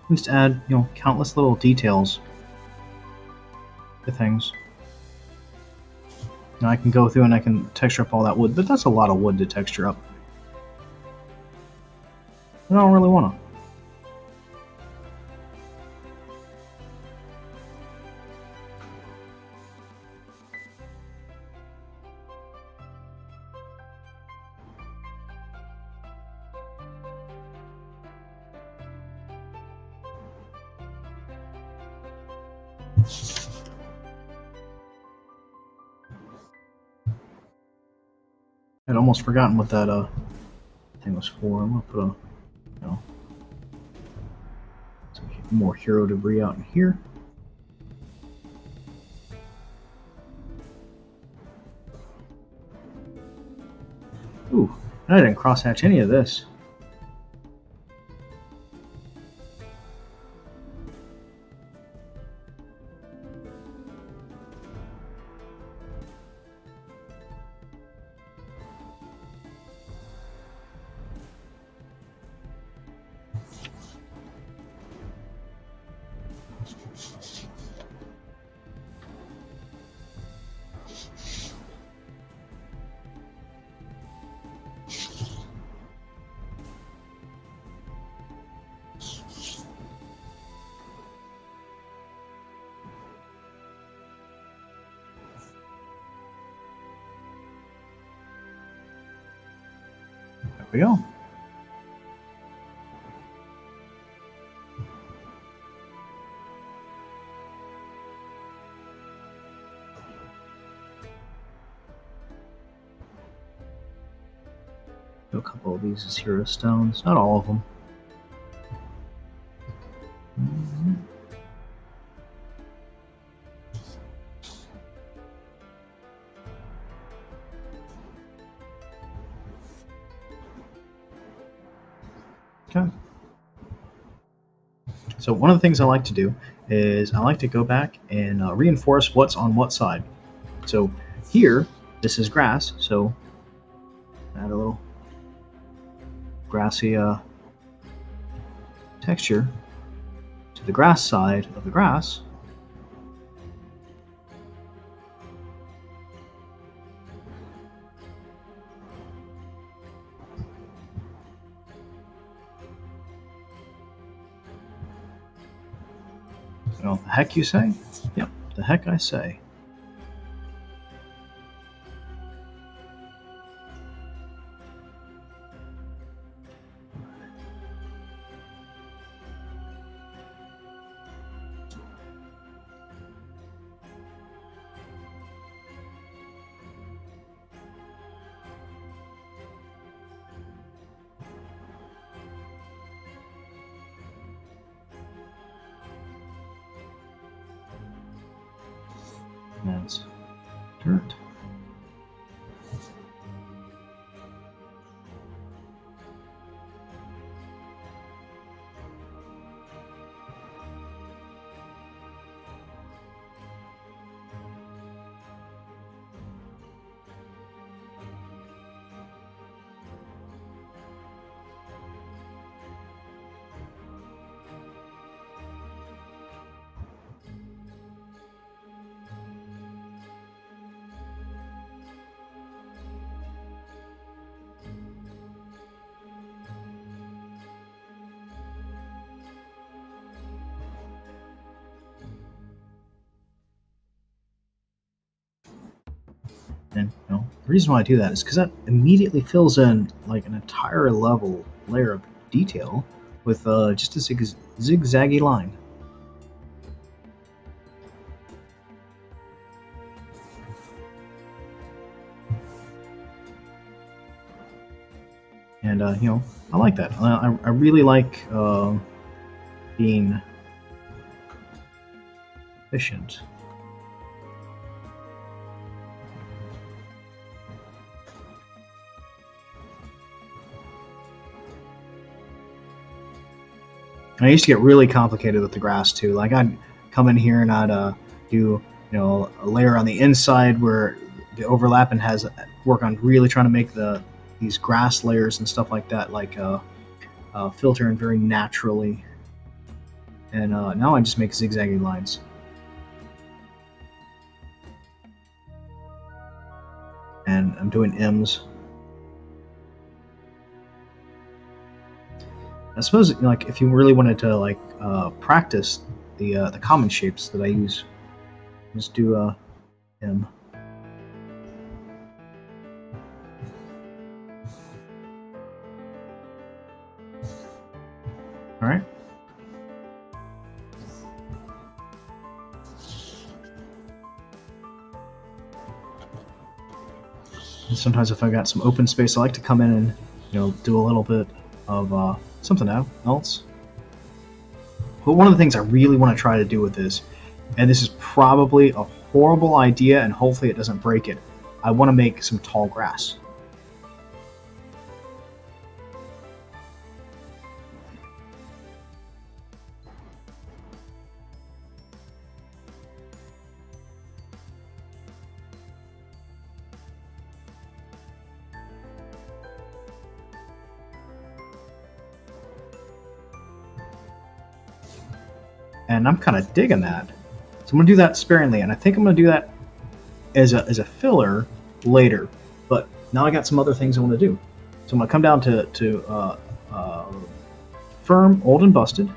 And just add, countless little details to things. Now I can go through and I can texture up all that wood, but that's a lot of wood to texture up. I don't really want to. I'd almost forgotten what that thing was for. I'm gonna put some more hero debris out in here. Ooh, I didn't crosshatch any of this. There we go. Do a couple of these as hero stones, not all of them. Okay. So one of the things I like to do is I like to go back and reinforce what's on what side. So here, this is grass, so add a little grassy texture to the grass side of the grass. The heck you say? Yep, the heck I say. That's dirt. And the reason why I do that is because that immediately fills in like an entire level layer of detail with just a zigzaggy line. And I like that. I really like being efficient. And I used to get really complicated with the grass too. Like I'd come in here and I'd do a layer on the inside where the overlap and has work on really trying to make these grass layers and stuff like that like filter in very naturally. And now I just make zigzaggy lines. And I'm doing M's. I suppose, like, if you really wanted to like practice the common shapes that I use, just do M. All right. And sometimes if I got some open space, I like to come in and do a little bit of something else. But one of the things I really want to try to do with this, and this is probably a horrible idea, and hopefully it doesn't break it, I want to make some tall grass. And I'm kind of digging that. So I'm going to do that sparingly, and I think I'm going to do that as a filler later. But now I got some other things I want to do. So I'm going to come down to firm, old, and busted.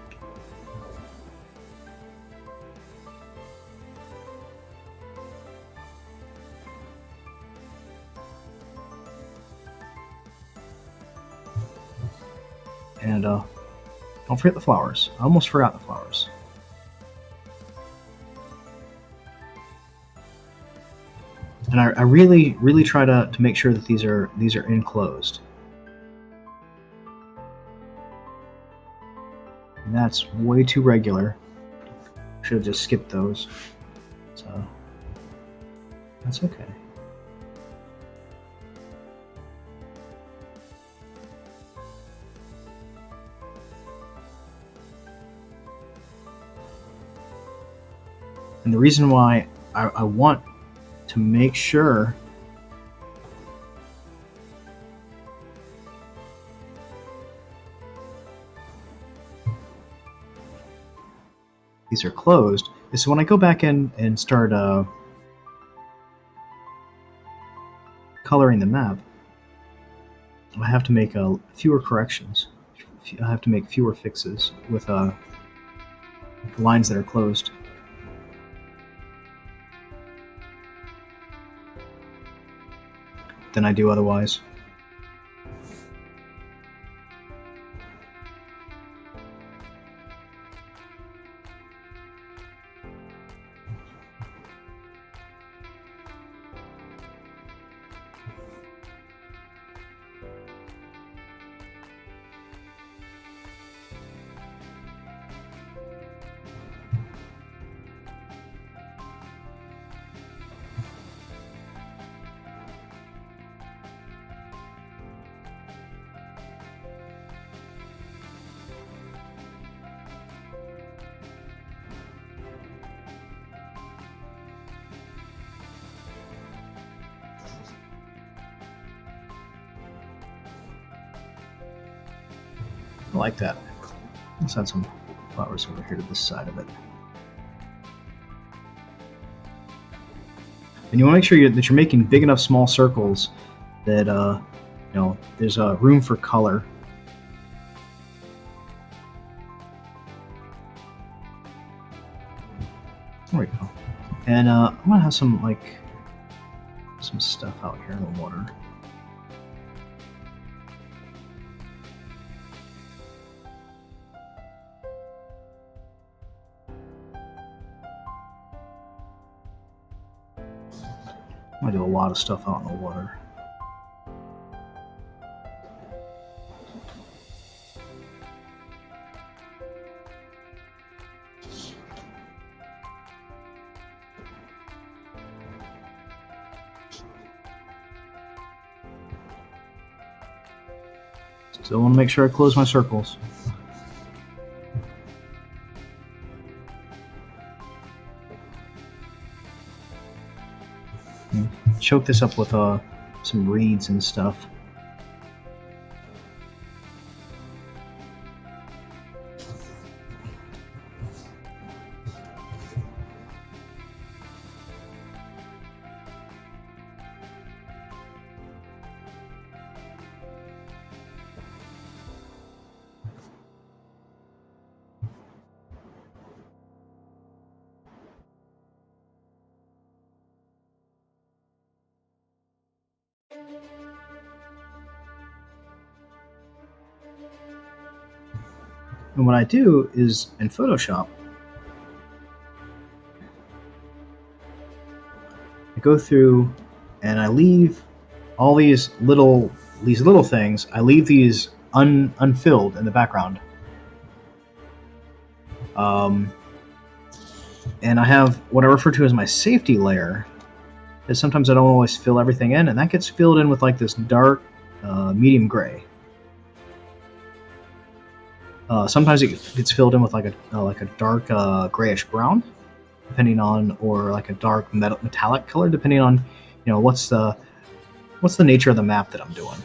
And don't forget the flowers. I almost forgot the flowers. And I really, really try to make sure that these are enclosed. And that's way too regular. Should have just skipped those. So that's okay. And the reason why I want to make sure these are closed is so when I go back in and start coloring the map, I have to make fewer corrections. I have to make fewer fixes with lines that are closed. Than I do otherwise. I like that. Let's add some flowers over here to this side of it. And you want to make sure that you're making big enough small circles that there's room for color. There we go. And I'm gonna have some stuff out here in the water. I'm gonna do a lot of stuff out in the water. Still want to make sure I close my circles. Choke this up with some reeds and stuff. And what I do is in Photoshop, I go through and I leave all these little things. I leave these unfilled in the background. Um, and I have what I refer to as my safety layer. Because sometimes I don't always fill everything in, and that gets filled in with like this dark, medium gray. Sometimes it gets filled in with like a dark grayish brown, depending on, or like a dark metallic color, depending on, what's the nature of the map that I'm doing.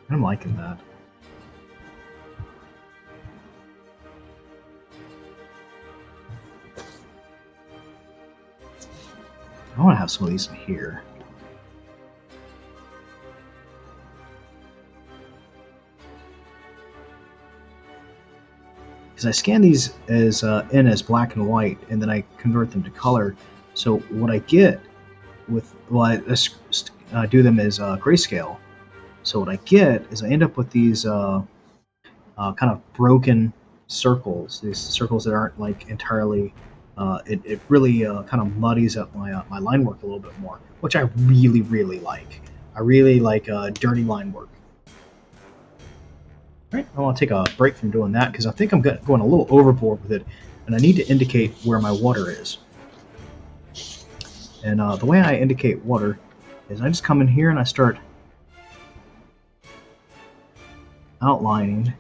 I'm liking that. I want to have some of these in here. Because I scan these as in as black and white, and then I convert them to color. So what I get with, well, I do them as grayscale. So what I get is I end up with these kind of broken circles. These circles that aren't like entirely. It really kind of muddies up my line work a little bit more, which I really like. I really like dirty line work. All right, I want to take a break from doing that because I think I'm going a little overboard with it, and I need to indicate where my water is. And the way I indicate water is I just come in here and I start outlining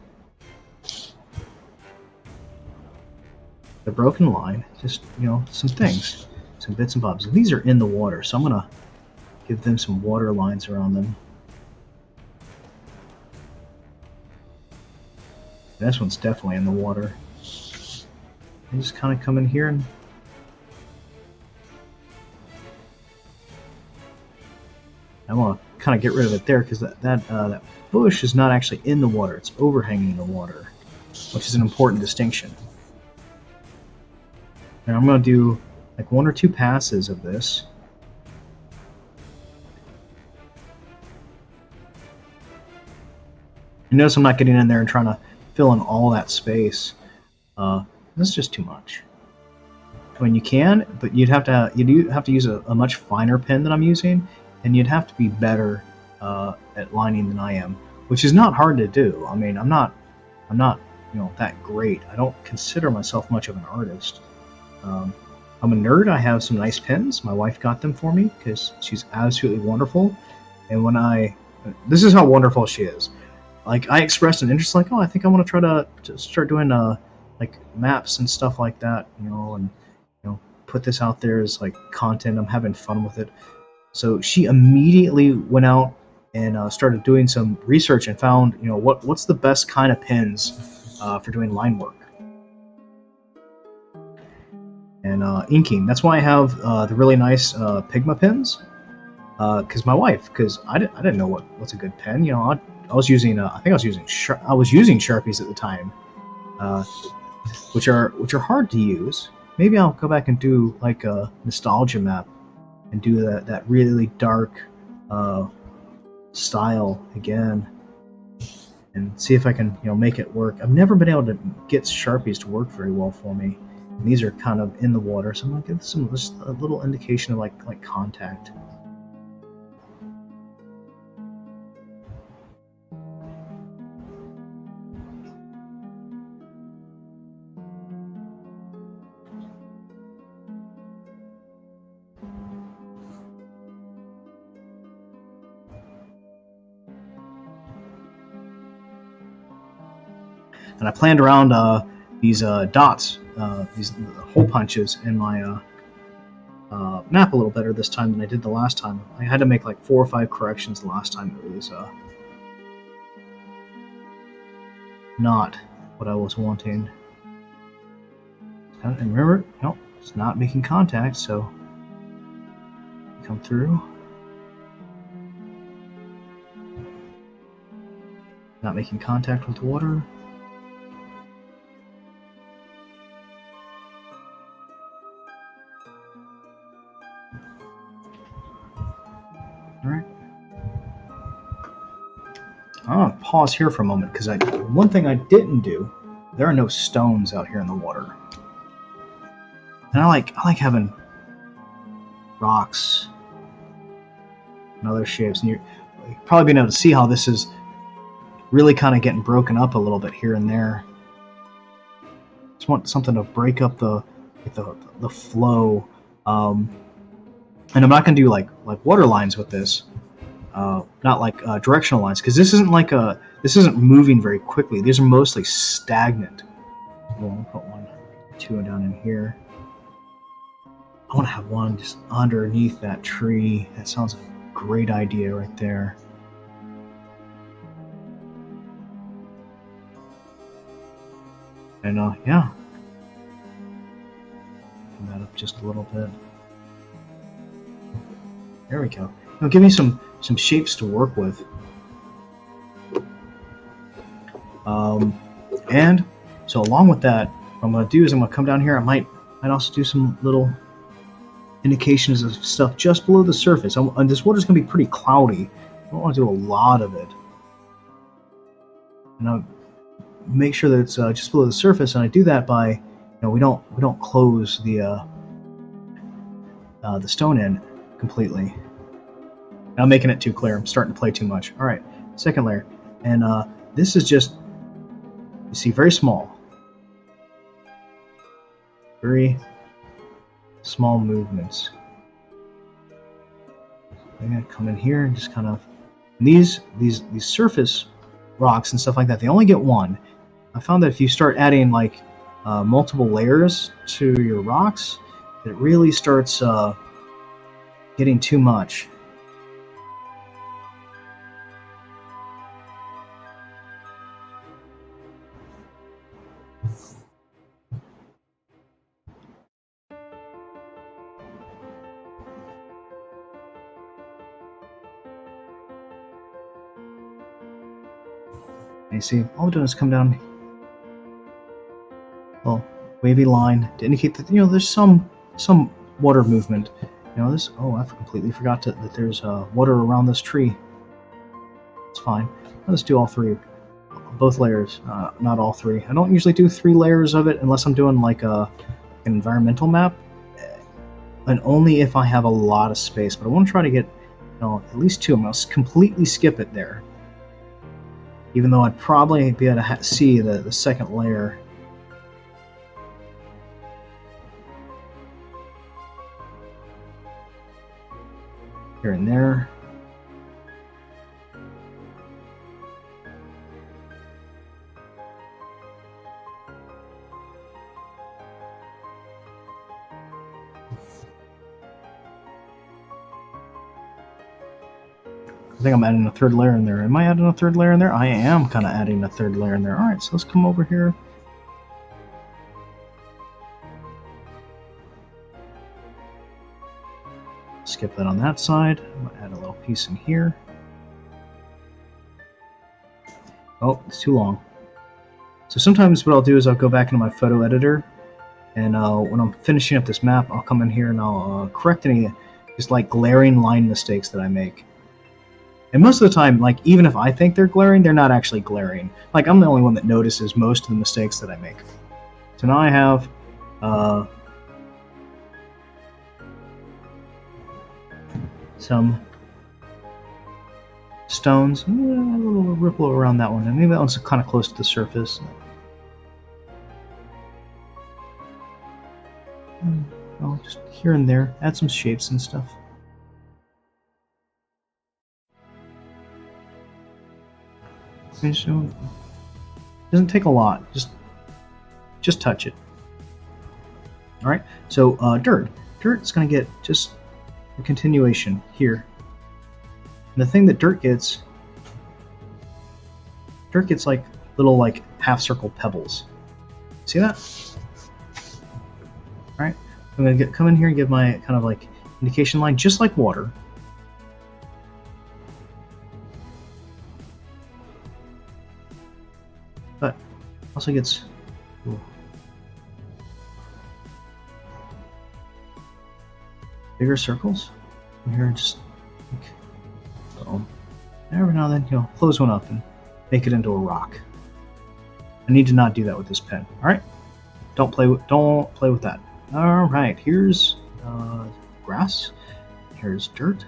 the broken line, just, some things, some bits and bobs. And these are in the water, so I'm going to give them some water lines around them. This one's definitely in the water. I just kind of come in here and I want to kind of get rid of it there because that bush is not actually in the water. It's overhanging the water, which is an important distinction. And I'm going to do like 1 or 2 passes of this. You notice I'm not getting in there and trying to fill in all that space. This is just too much. I mean, you can, but you do have to use a much finer pen than I'm using, and you'd have to be better at lining than I am, which is not hard to do. I mean, I'm not that great. I don't consider myself much of an artist. I'm a nerd. I have some nice pens. My wife got them for me because she's absolutely wonderful. And this is how wonderful she is. Like, I expressed an interest, like, I think I want to try to start doing like maps and stuff like that, and put this out there as like content. I'm having fun with it. So she immediately went out and started doing some research and found, what's the best kind of pens for doing line work and inking. That's why I have the really nice Pigma pens. Because my wife, because I didn't know what's a good pen. I was using I was using Sharpies at the time, which are hard to use. Maybe I'll go back and do like a nostalgia map and do that really dark style again and see if I can make it work. I've never been able to get Sharpies to work very well for me. And these are kind of in the water, so I'm gonna give some just a little indication of like contact. And I planned around these dots, these hole punches in my map a little better this time than I did the last time. I had to make like 4 or 5 corrections the last time. It was not what I was wanting. And remember, no, it's not making contact, so come through. Not making contact with the water. All right. I'm gonna pause here for a moment because one thing I didn't do. There are no stones out here in the water, and I like having rocks and other shapes. And you're probably being able to see how this is really kind of getting broken up a little bit here and there. Just want something to break up the flow. And I'm not going to do like water lines with this, not like directional lines, because this isn't moving very quickly. These are mostly stagnant. We'll put 1, 2 down in here. I want to have one just underneath that tree. That sounds a great idea right there. And yeah, bring that up just a little bit. There we go. Now give me some shapes to work with. And so along with that, what I'm going to do is I'm going to come down here. I might also do some little indications of stuff just below the surface. And this water's going to be pretty cloudy. I don't want to do a lot of it. And I'll make sure that it's just below the surface, and I do that by, we don't close the stone in completely. Now I'm making it too clear. I'm starting to play too much. All right, second layer, and this is just, you see, very small, very small movements. I'm gonna come in here and just kind of these surface rocks and stuff like that. They only get one. I found that if you start adding like multiple layers to your rocks, it really starts getting too much. And you see, all I'm doing is come down, well, wavy line to indicate that there's some water movement. This. Oh, I completely forgot that there's water around this tree. It's fine. Let's do all three, both layers. Not all three. I don't usually do 3 layers of it unless I'm doing like an environmental map, and only if I have a lot of space. But I want to try to get at least 2. I'm going to completely skip it there, even though I'd probably be able to see the second layer. Here and there. I think I'm adding a 3rd layer in there. Am I adding a 3rd layer in there? I am kind of adding a 3rd layer in there. All right, so let's come over here. Skip that on that side. I'm going to add a little piece in here. Oh, it's too long. So sometimes what I'll do is I'll go back into my photo editor, and when I'm finishing up this map, I'll come in here and I'll correct any just like glaring line mistakes that I make. And most of the time, like, even if I think they're glaring, they're not actually glaring. Like, I'm the only one that notices most of the mistakes that I make. So now I have some stones. A little ripple around that one. And maybe that one's kind of close to the surface. Oh, just here and there. Add some shapes and stuff. It doesn't take a lot. Just touch it. All right. So dirt. Dirt's going to get just a continuation here. And the thing that dirt gets like little like half circle pebbles. See that? All right. I'm going to come in here and give my kind of like indication line, just like water. But also gets bigger circles. I'm here and just like So every now and then, close one up and make it into a rock. I need to not do that with this pen. All right, don't play with that. All right, here's grass. Here's dirt.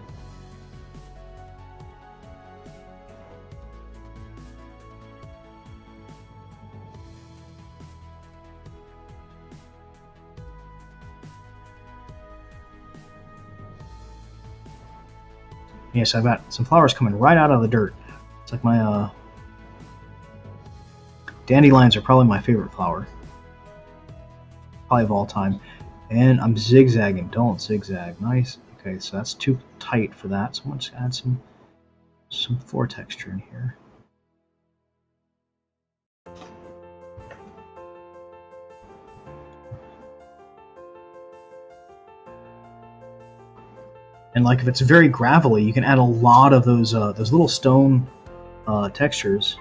Yes, I've got some flowers coming right out of the dirt. It's like my dandelions are probably my favorite flower, probably of all time. And I'm zigzagging. Don't zigzag. Nice. Okay, so that's too tight for that. So I'm just add some floor texture in here. And like if it's very gravelly, you can add a lot of those little stone textures.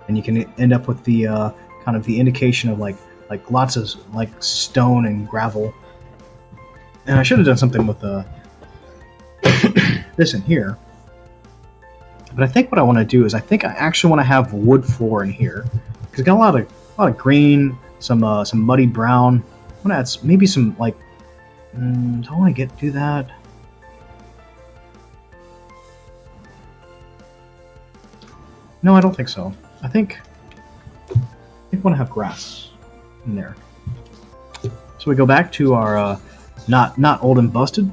And you can end up with the kind of the indication of like lots of like stone and gravel. And I should have done something with this in here. But I think what I want to do is I think I actually want to have wood floor in here because it's got a lot of green, some muddy brown. I want to add maybe some like. Do I want to do that? No, I don't think so. I think I want to have grass in there. So we go back to our not old and busted,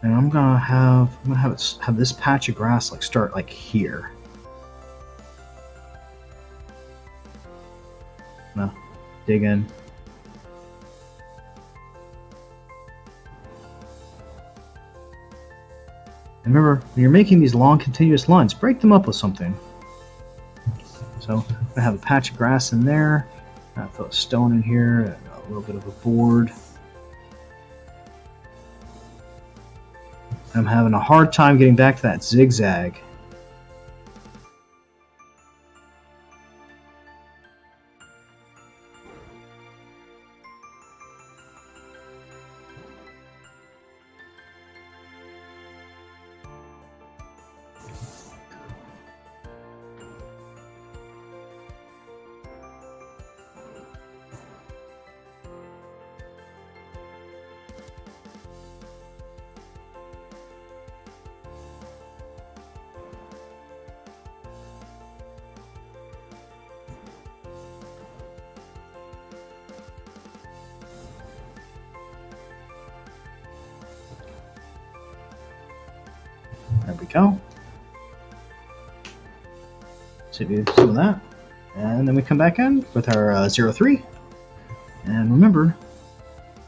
and I'm gonna have this patch of grass like start like here. Now dig in. And remember, when you're making these long continuous lines, break them up with something. So I'm gonna have a patch of grass in there. I throw a stone in here, a little bit of a board. I'm having a hard time getting back to that zigzag. There we go. So do some of that. And then we come back in with our 03. And remember,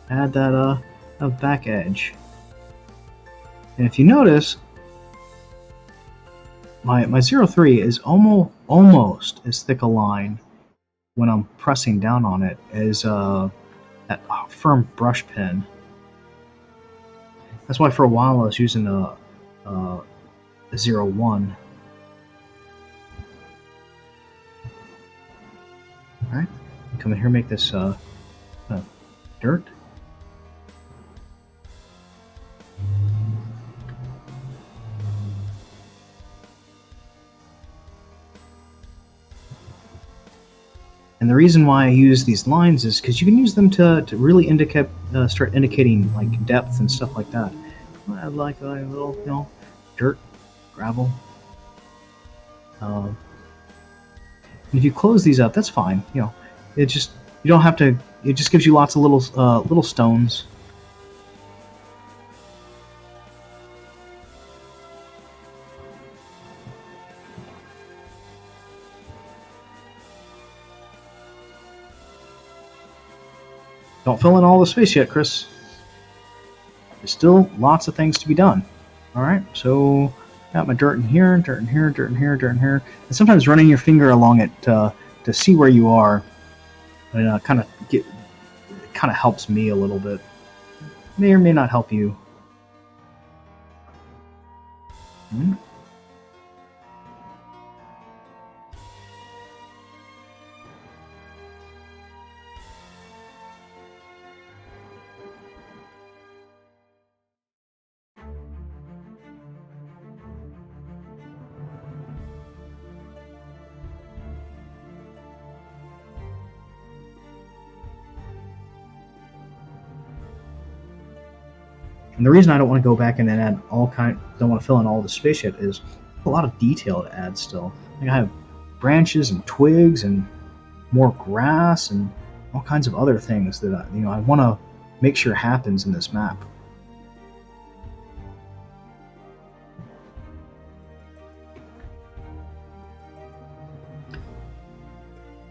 add that back edge. And if you notice, my 03 is almost as thick a line when I'm pressing down on it as that firm brush pen. That's why for a while I was using a 01. Alright, come in here, make this dirt. And the reason why I use these lines is because you can use them to really start indicating like depth and stuff like that. I like a little, dirt, gravel. And if you close these up, that's fine. It just you don't have to. It just gives you lots of little stones. Don't fill in all the space yet, Chris. There's still lots of things to be done. All right, so got my dirt in here, dirt in here, dirt in here, dirt in here, and sometimes running your finger along it to see where you are, and kind of helps me a little bit. May or may not help you. Hmm. And the reason I don't want to go back and then add don't want to fill in all the space yet is a lot of detail to add still. Like I have branches and twigs and more grass and all kinds of other things that I want to make sure happens in this map.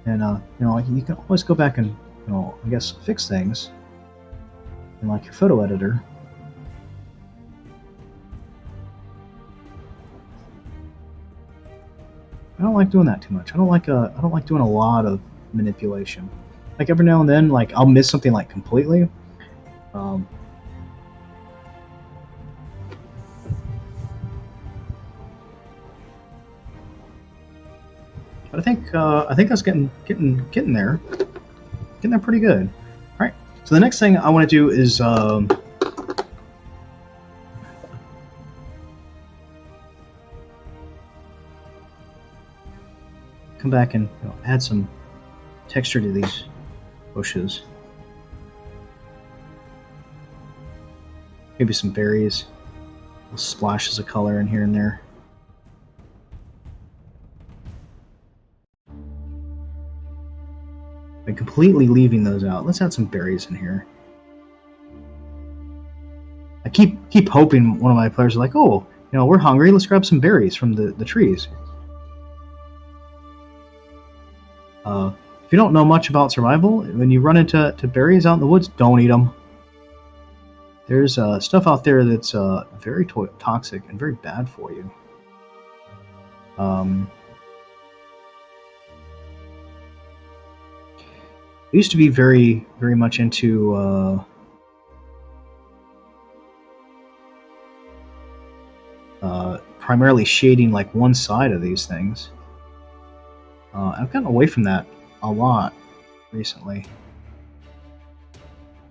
And like you can always go back and I guess fix things in like your photo editor. I don't like doing that too much. I don't like doing a lot of manipulation. Like every now and then, like I'll miss something like completely. But I think that's getting there, getting there pretty good. All right. So the next thing I want to do is come back and add some texture to these bushes. Maybe some berries, little splashes of color in here and there. By completely leaving those out, let's add some berries in here. I keep hoping one of my players is like, oh, we're hungry, let's grab some berries from the trees. If you don't know much about survival, when you run into berries out in the woods, don't eat them. There's stuff out there that's very toxic and very bad for you. I used to be very, very much into primarily shading like one side of these things. I've gotten away from that a lot recently.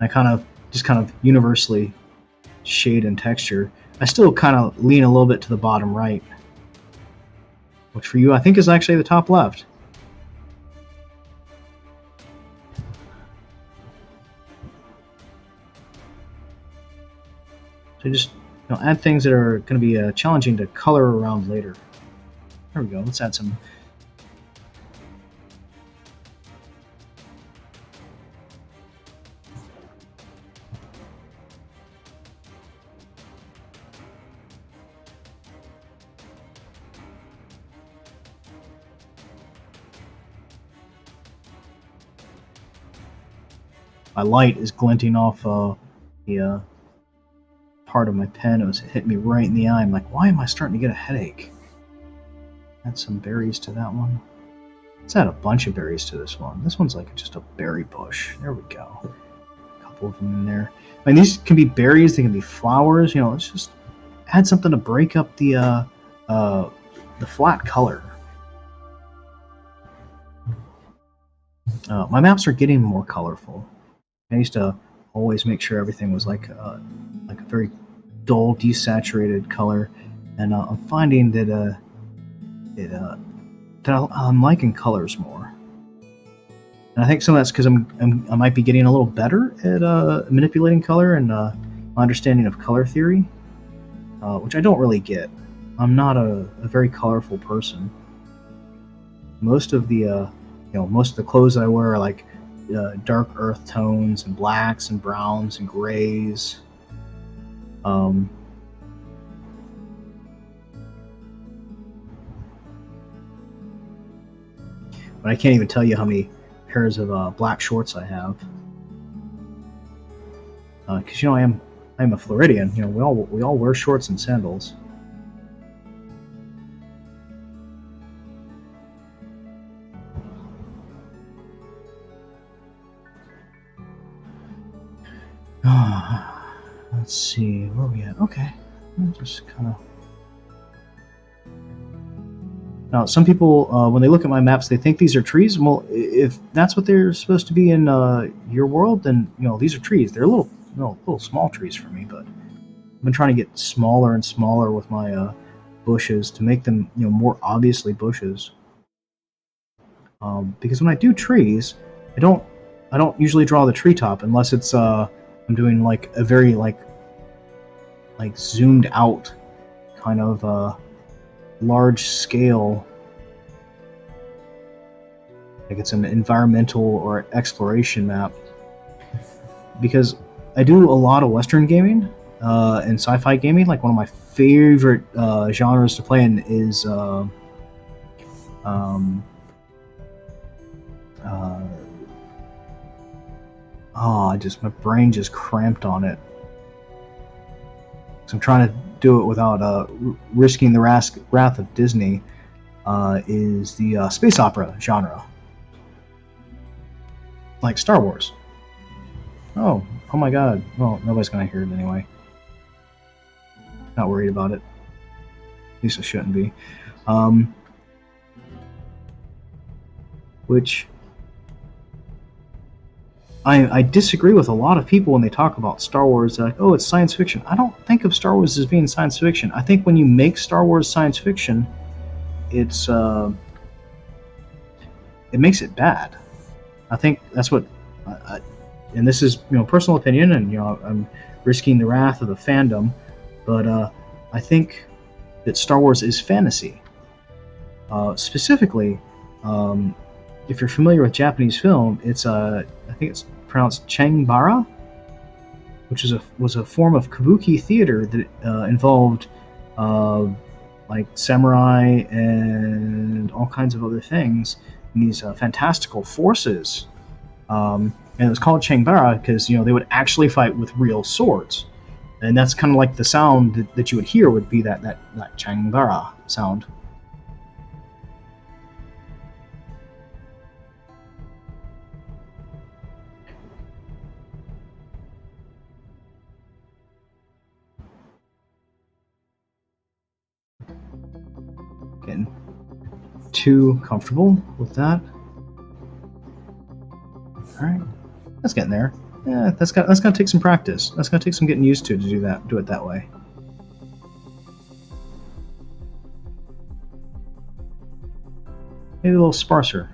I kind of universally shade and texture. I still kind of lean a little bit to the bottom right, which for you I think is actually the top left. So just add things that are going to be challenging to color around later. There we go. Let's add some. My light is glinting off the part of my pen. It was hitting me right in the eye. I'm like, why am I starting to get a headache? Add some berries to that one. Let's add a bunch of berries to this one. This one's like just a berry bush. There we go. A couple of them in there. I mean, these can be berries. They can be flowers. Let's just add something to break up the flat color. My maps are getting more colorful. I used to always make sure everything was like a very dull, desaturated color, and I'm finding that I'm liking colors more. And I think some of that's because I might be getting a little better at manipulating color and my understanding of color theory, which I don't really get. I'm not a very colorful person. Most of the clothes that I wear are like dark earth tones and blacks and browns and grays. But I can't even tell you how many pairs of black shorts I have. Because I am a Floridian. We all wear shorts and sandals. Let's see, where are we at? Okay, I'll just kind of. Now, some people, when they look at my maps, they think these are trees. Well, if that's what they're supposed to be in your world, then these are trees. They're little small trees for me, but I've been trying to get smaller and smaller with my bushes to make them more obviously bushes. Because when I do trees, I don't usually draw the treetop unless it's I'm doing like a very like zoomed out, kind of large scale, like it's an environmental or exploration map. Because I do a lot of Western gaming and sci-fi gaming. Like one of my favorite genres to play in is um, my brain just cramped on it. So I'm trying to do it without risking the wrath of Disney. Is the space opera genre, like Star Wars. Oh my God! Well, nobody's gonna hear it anyway. Not worried about it. At least I shouldn't be. Which I disagree with a lot of people when they talk about Star Wars. They're like, oh, it's science fiction. I don't think of Star Wars as being science fiction. I think when you make Star Wars science fiction, it makes it bad. I think that's what, and this is personal opinion, and I'm risking the wrath of the fandom, but I think that Star Wars is fantasy. Specifically, if you're familiar with Japanese film, it's I think it's pronounced Changbara, which was a form of kabuki theater that involved like samurai and all kinds of other things, and these fantastical forces. And it was called Changbara because they would actually fight with real swords, and that's kind of like the sound that you would hear would be that Changbara sound. Getting too comfortable with that. All right, that's getting there. Yeah, that's gonna take some practice. That's gonna take some getting used to do it that way. Maybe a little sparser.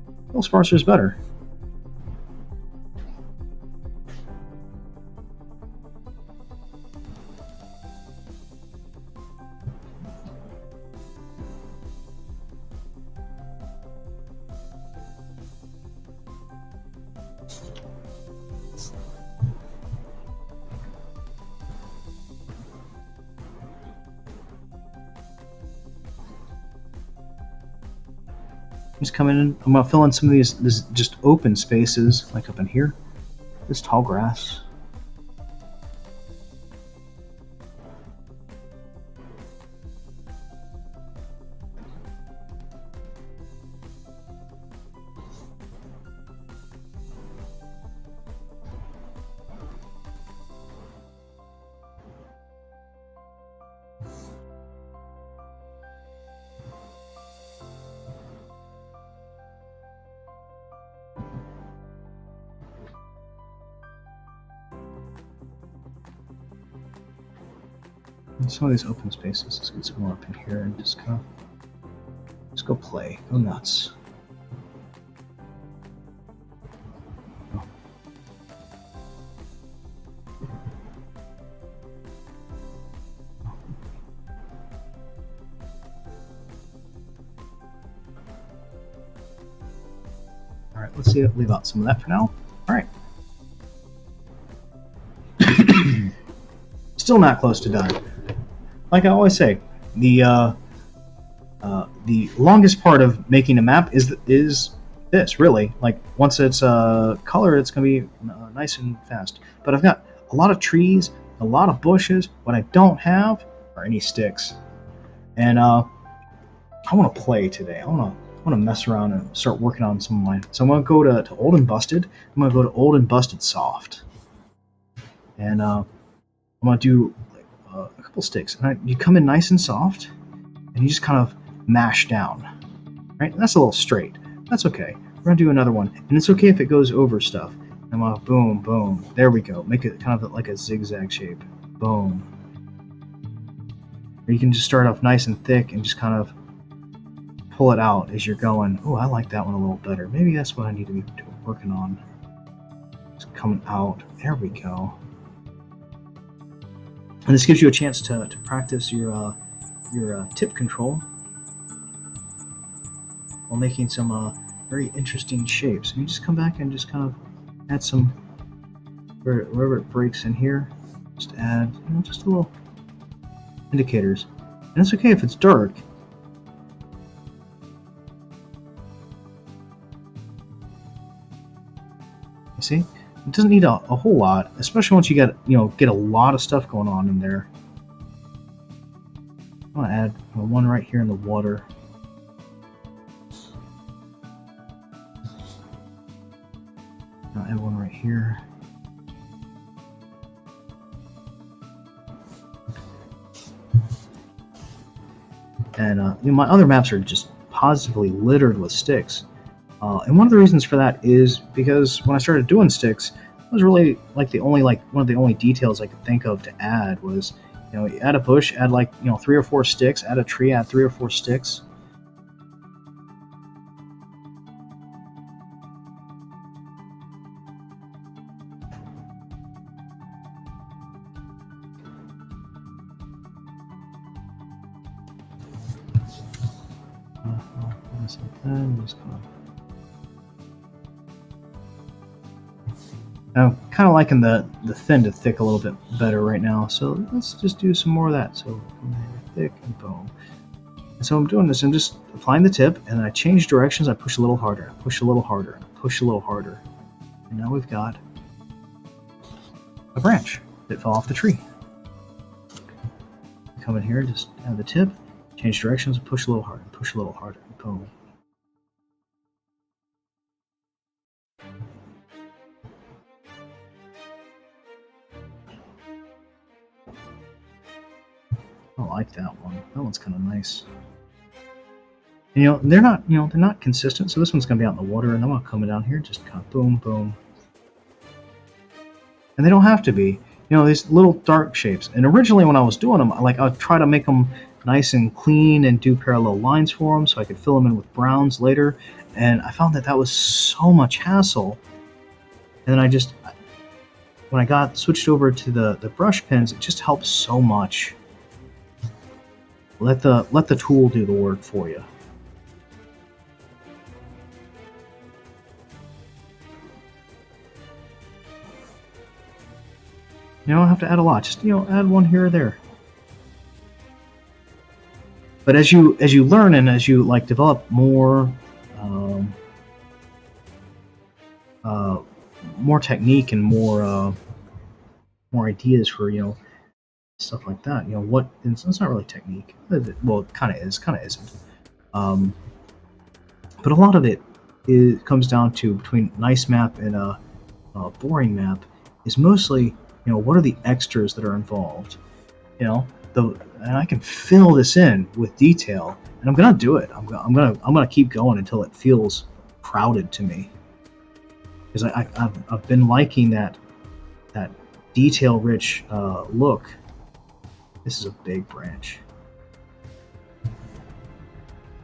A little sparser is better. Just coming in. I'm gonna fill in some of these just open spaces, like up in here. This tall grass. Some of these open spaces. Let's get some more up in here and just go play, go nuts. Oh. All right, let's leave out some of that for now. All right. Still not close to done. Like I always say, the longest part of making a map is this, really. Like once it's color, it's gonna be nice and fast. But I've got a lot of trees, a lot of bushes. What I don't have are any sticks, and I want to play today. I want to mess around and start working on some of mine. So I'm gonna go to Old and Busted. I'm gonna go to Old and Busted Soft, and I'm gonna do a couple sticks. And you come in nice and soft, and you just kind of mash down. Right? That's a little straight. That's okay. We're gonna do another one, and it's okay if it goes over stuff. I'm gonna boom, boom. There we go. Make it kind of like a zigzag shape. Boom. Or you can just start off nice and thick and just kind of pull it out as you're going. Oh, I like that one a little better. Maybe that's what I need to be working on. It's coming out. There we go. And this gives you a chance to practice your tip control while making some very interesting shapes. And you just come back and just kind of add some, wherever it breaks in here, just add just a little indicators. And it's okay if it's dark. You see? It doesn't need a whole lot, especially once you get a lot of stuff going on in there. I'm gonna add one right here in the water. I'll add one right here. And my other maps are just positively littered with sticks. And one of the reasons for that is because when I started doing sticks, it was really one of the only details I could think of to add was, you add a bush, add 3 or 4 sticks, add a tree, add 3 or 4 sticks. I'm kind of liking the thin to thick a little bit better right now, so let's just do some more of that. So thick and boom. And so I'm doing this, I'm just applying the tip, and then I change directions, I push a little harder, push a little harder, push a little harder. And now we've got a branch that fell off the tree. Come in here, just add the tip, change directions, push a little harder, push a little harder, boom. I like that one. That one's kind of nice. And, they're not consistent. So this one's gonna be out in the water, and I'm gonna come down here, just kind of boom, boom. And they don't have to be. These little dark shapes. And originally, when I was doing them, I'd try to make them nice and clean and do parallel lines for them, so I could fill them in with browns later. And I found that was so much hassle. And then when I switched over to the brush pens, it just helps so much. Let the tool do the work for you. You don't have to add a lot. Just add one here or there. But as you learn and as you develop more more technique and more ideas for stuff like that. What it's not really technique. Well, it kind of is, kind of isn't. But a lot of it comes down to between nice map and a boring map is mostly what are the extras that are involved. And I can fill this in with detail, and I'm gonna do it. I'm gonna keep going until it feels crowded to me, because I've been liking that detail-rich look. This is a big branch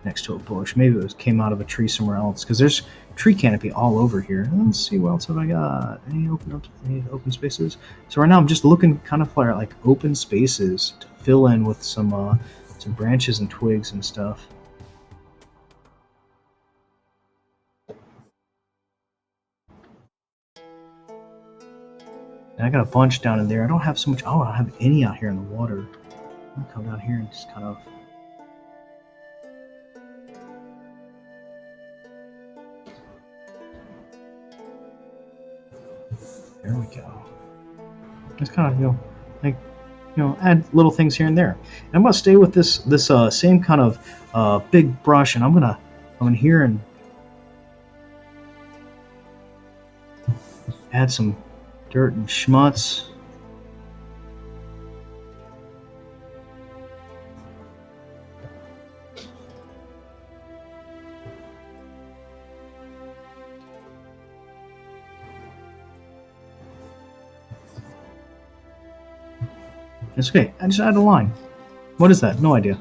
next to a bush. Maybe it came out of a tree somewhere else, because there's tree canopy all over here. Let's see, what else have I got? Any open spaces? So right now I'm just looking kind of for open spaces to fill in with some branches and twigs and stuff. And I got a bunch down in there. I don't have so much. Oh, I don't have any out here in the water. I'm gonna come down here and just kind of. There we go. Just kind of, add little things here and there. And I'm gonna stay with this same kind of big brush, and I'm gonna come in here and add some dirt and schmutz. It's okay. I just add a line. What is that? No idea.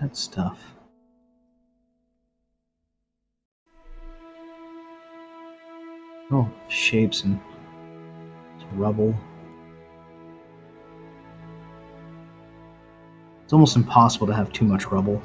that stuff? Oh, shapes and rubble. It's almost impossible to have too much rubble.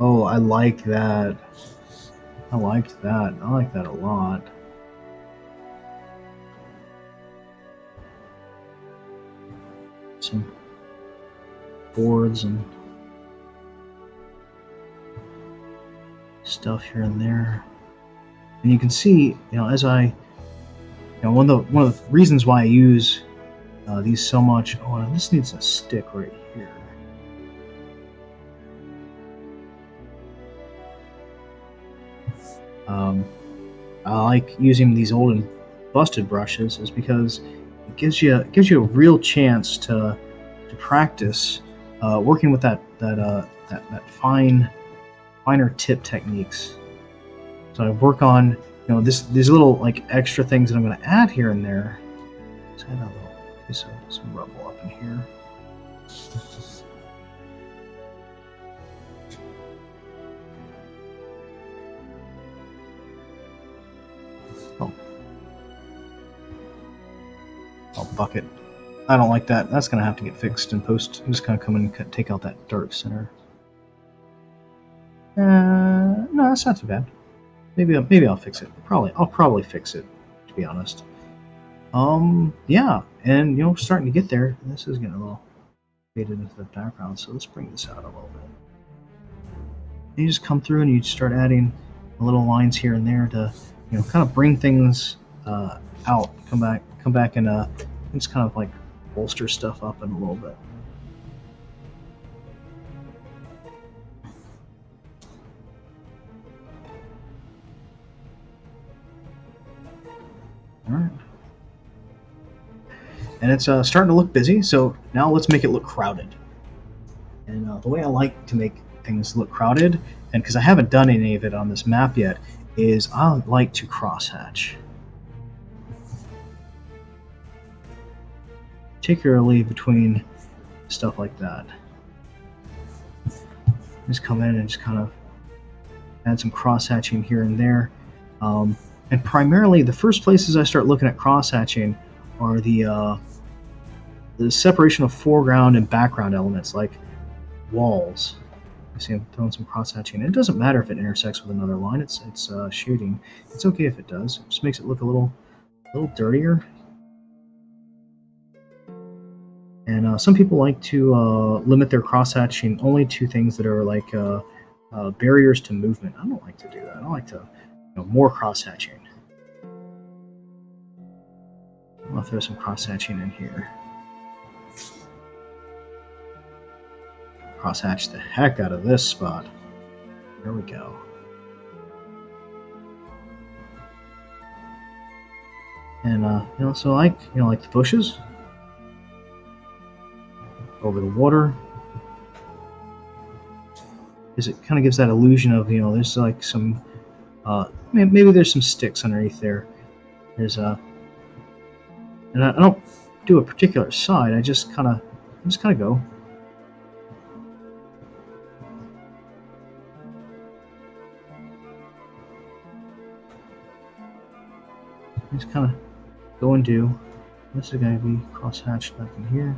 Oh, I like that. I liked that. I like that a lot. Some boards and stuff here and there. And you can see, as I, one of the reasons why I use these so much. Oh, this needs a stick right here. I like using these old and busted brushes is because it gives you a real chance to practice working with that finer tip techniques. So I work on these little like extra things that I'm going to add here and there. Let's add a little some rubble up in here. Oh, bucket. I don't like that. That's going to have to get fixed in post. I'm just going to come in and take out that dark center. No, that's not too bad. Maybe I'll fix it. I'll probably fix it, to be honest. Yeah, and starting to get there. This is getting a little faded into the background, so let's bring this out a little bit. And you just come through and you start adding little lines here and there to, kind of bring things out. Come back and just kind of like bolster stuff up in a little bit. All right. And it's starting to look busy, so now let's make it look crowded. And the way I like to make things look crowded, and because I haven't done any of it on this map yet, is I like to crosshatch. Particularly between stuff like that. Just come in and just kind of add some crosshatching here and there. And primarily, the first places I start looking at crosshatching are the separation of foreground and background elements, like walls. You see I'm throwing some crosshatching. It doesn't matter if it intersects with another line. It's shooting. It's okay if it does. It just makes it look a little dirtier. And some people like to limit their crosshatching only to things that are like barriers to movement. I don't like to do that. I like to more crosshatching. I'll throw some crosshatching in here. Crosshatch the heck out of this spot. There we go. And so like the bushes over the water, is it kind of gives that illusion of there's like some maybe there's some sticks underneath there. There's and I don't do a particular side. I just kind of go. Just kind of go and do. This is going to be cross-hatched back in here.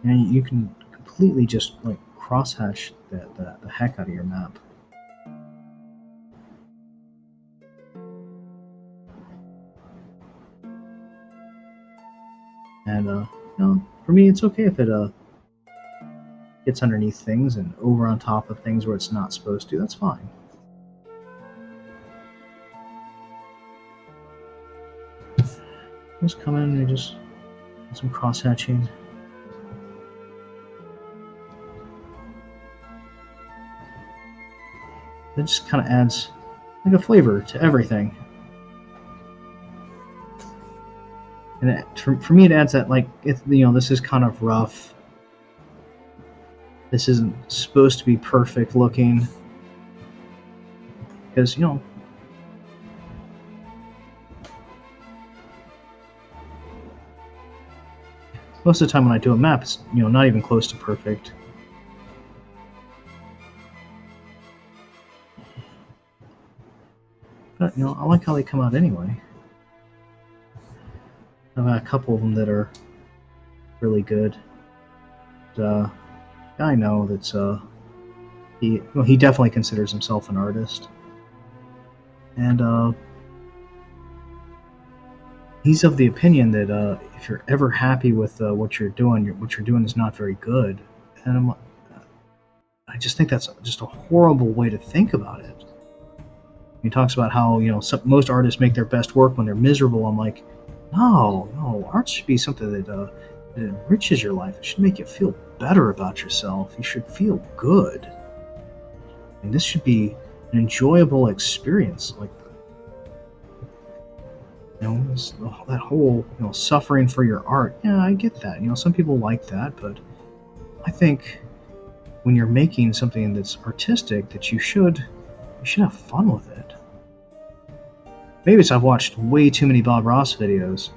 And you can completely just like cross-hatch the heck out of your map. And for me, it's okay if it gets underneath things and over on top of things where it's not supposed to. That's fine. Just come in and just do some cross hatching. It just kind of adds like a flavor to everything. And for me, it adds that, like, this is kind of rough. This isn't supposed to be perfect looking. Because, most of the time when I do a map, it's, not even close to perfect. But, I like how they come out anyway. I've got a couple of them that are really good. But, I know that's, he definitely considers himself an artist. And, he's of the opinion that if you're ever happy with what you're doing is not very good. And I just think that's just a horrible way to think about it. He talks about how most artists make their best work when they're miserable. I'm like, no, art should be something that enriches your life. It should make you feel better about yourself. You should feel good, and this should be an enjoyable experience. Like, that whole suffering for your art. Yeah, I get that. Some people like that, but I think when you're making something that's artistic, that you should have fun with it. Maybe it's I've watched way too many Bob Ross videos,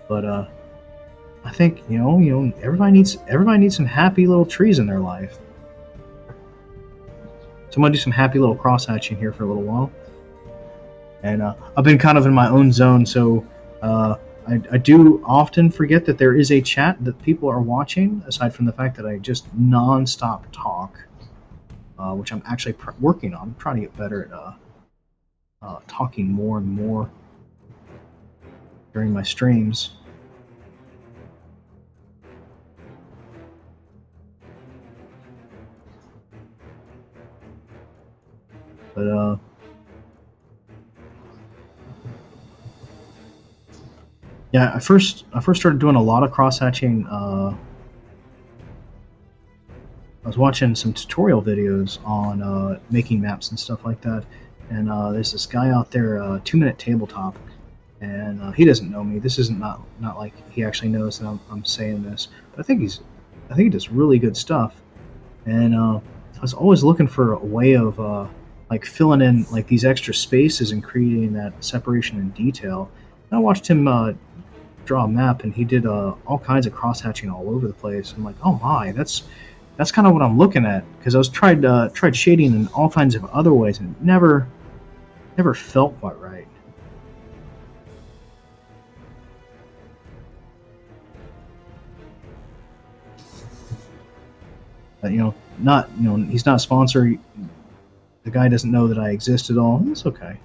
but I think everybody needs some happy little trees in their life. So I'm gonna do some happy little cross hatching here for a little while, and I've been kind of in my own zone, so I do often forget that there is a chat that people are watching. Aside from the fact that I just non-stop talk, which I'm actually working on. I'm trying to get better at talking more and more during my streams. But yeah, I first started doing a lot of cross hatching. I was watching some tutorial videos on making maps and stuff like that, and there's this guy out there, 2 Minute Tabletop, and he doesn't know me. This isn't not like he actually knows that I'm saying this, but I think he does really good stuff, and I was always looking for a way of like filling in like these extra spaces and creating that separation and detail. And I watched him draw a map, and he did all kinds of cross hatching all over the place. I'm like, oh my, that's kind of what I'm looking at, because I was tried shading in all kinds of other ways, and it never felt quite right. But, he's not a sponsor. The guy doesn't know that I exist at all. It's okay.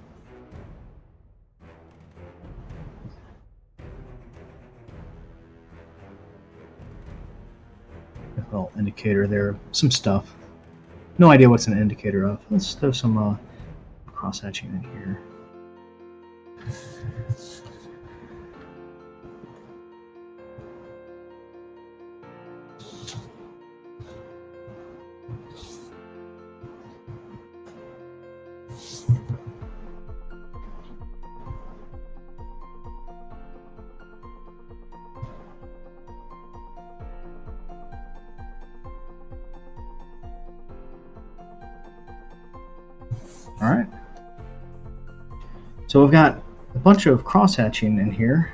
Well, indicator there, some stuff. No idea what's an indicator of. Let's throw some cross hatching in here. All right. So we've got a bunch of cross hatching in here.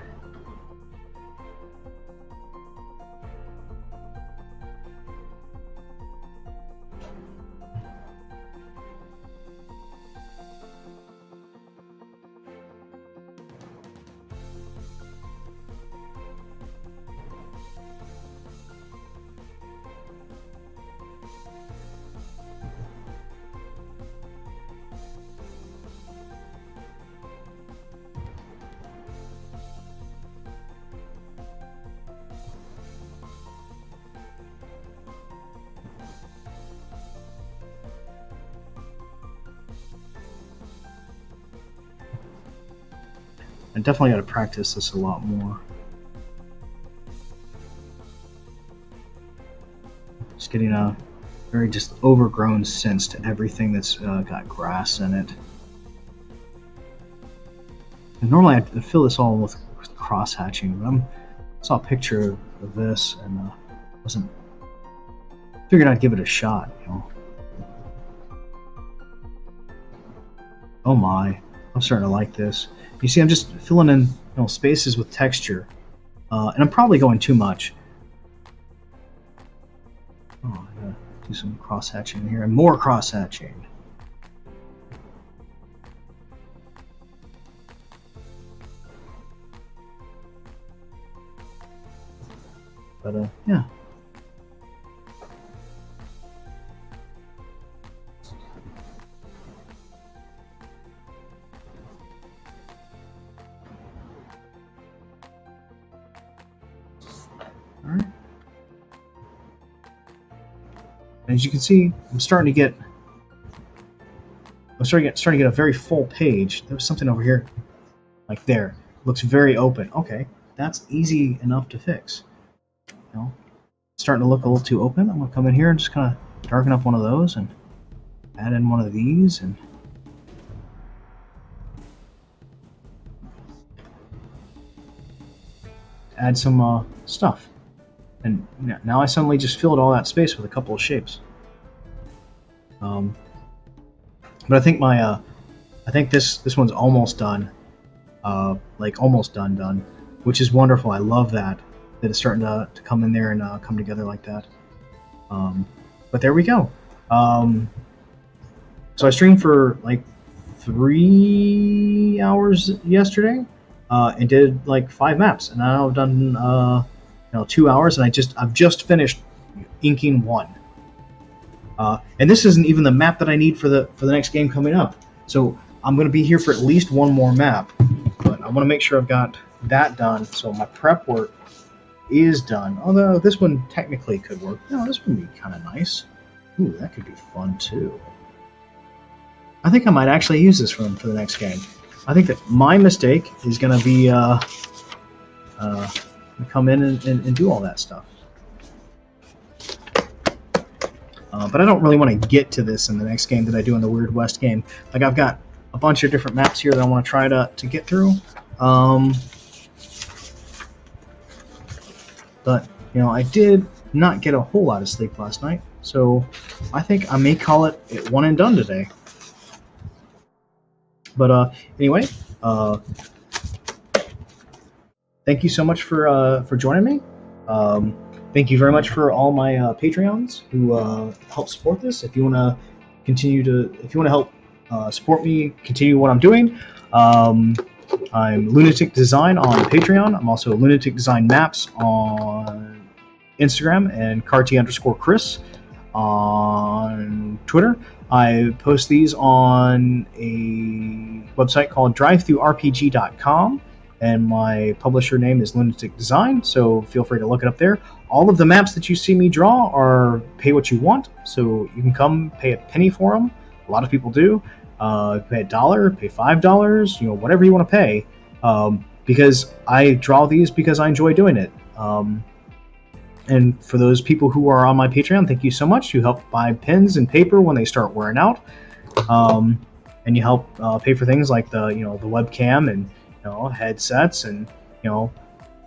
I definitely got to practice this a lot more. Just getting a very just overgrown sense to everything that's got grass in it. And normally I'd fill this all with cross hatching, but I saw a picture of this and wasn't figured I'd give it a shot. Oh my, I'm starting to like this. You see, I'm just filling in spaces with texture, and I'm probably going too much. Oh, I gotta do some cross hatching here and more cross hatching. But yeah. All right. As you can see, I'm starting to get a very full page. There was something over here, like there. Looks very open. Okay, that's easy enough to fix. Starting to look a little too open. I'm gonna come in here and just kind of darken up one of those and add in one of these and add some stuff. And now I suddenly just filled all that space with a couple of shapes. But I think I think this one's almost done. Like almost done, which is wonderful. I love that it's starting to come in there and come together like that. But there we go. So I streamed for like 3 hours yesterday and did like 5 maps, and now I've done 2 hours, and I've just finished inking one. And this isn't even the map that I need for the next game coming up. So I'm going to be here for at least one more map, but I want to make sure I've got that done. So my prep work is done. Although this one technically could work. This would be kind of nice. Ooh, that could be fun too. I think I might actually use this room for the next game. I think that my mistake is going to be come in and do all that stuff. But I don't really want to get to this in the next game that I do in the Weird West game. Like, I've got a bunch of different maps here that I want to try to get through. But, I did not get a whole lot of sleep last night, so I think I may call it one and done today. But anyway, thank you so much for joining me. Thank you very much for all my Patreons who help support this. If you want to help support me, continue what I'm doing, I'm Lunatic Design on Patreon. I'm also Lunatic Design Maps on Instagram and Carty_Chris on Twitter. I post these on a website called drivethrurpg.com, and my publisher name is Lunatic Design, so feel free to look it up there. All of the maps that you see me draw are pay what you want, so you can come pay a penny for them. A lot of people do. Pay $1, pay $5, whatever you want to pay, because I draw these because I enjoy doing it. And for those people who are on my Patreon, thank you so much. You help buy pens and paper when they start wearing out, and you help pay for things like the webcam and headsets and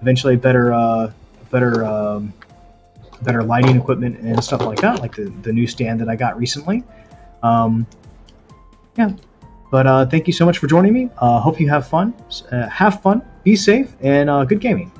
eventually better lighting equipment and stuff like that, like the new stand that I got recently. Yeah, but thank you so much for joining me. Hope you have fun. Be safe, and good gaming.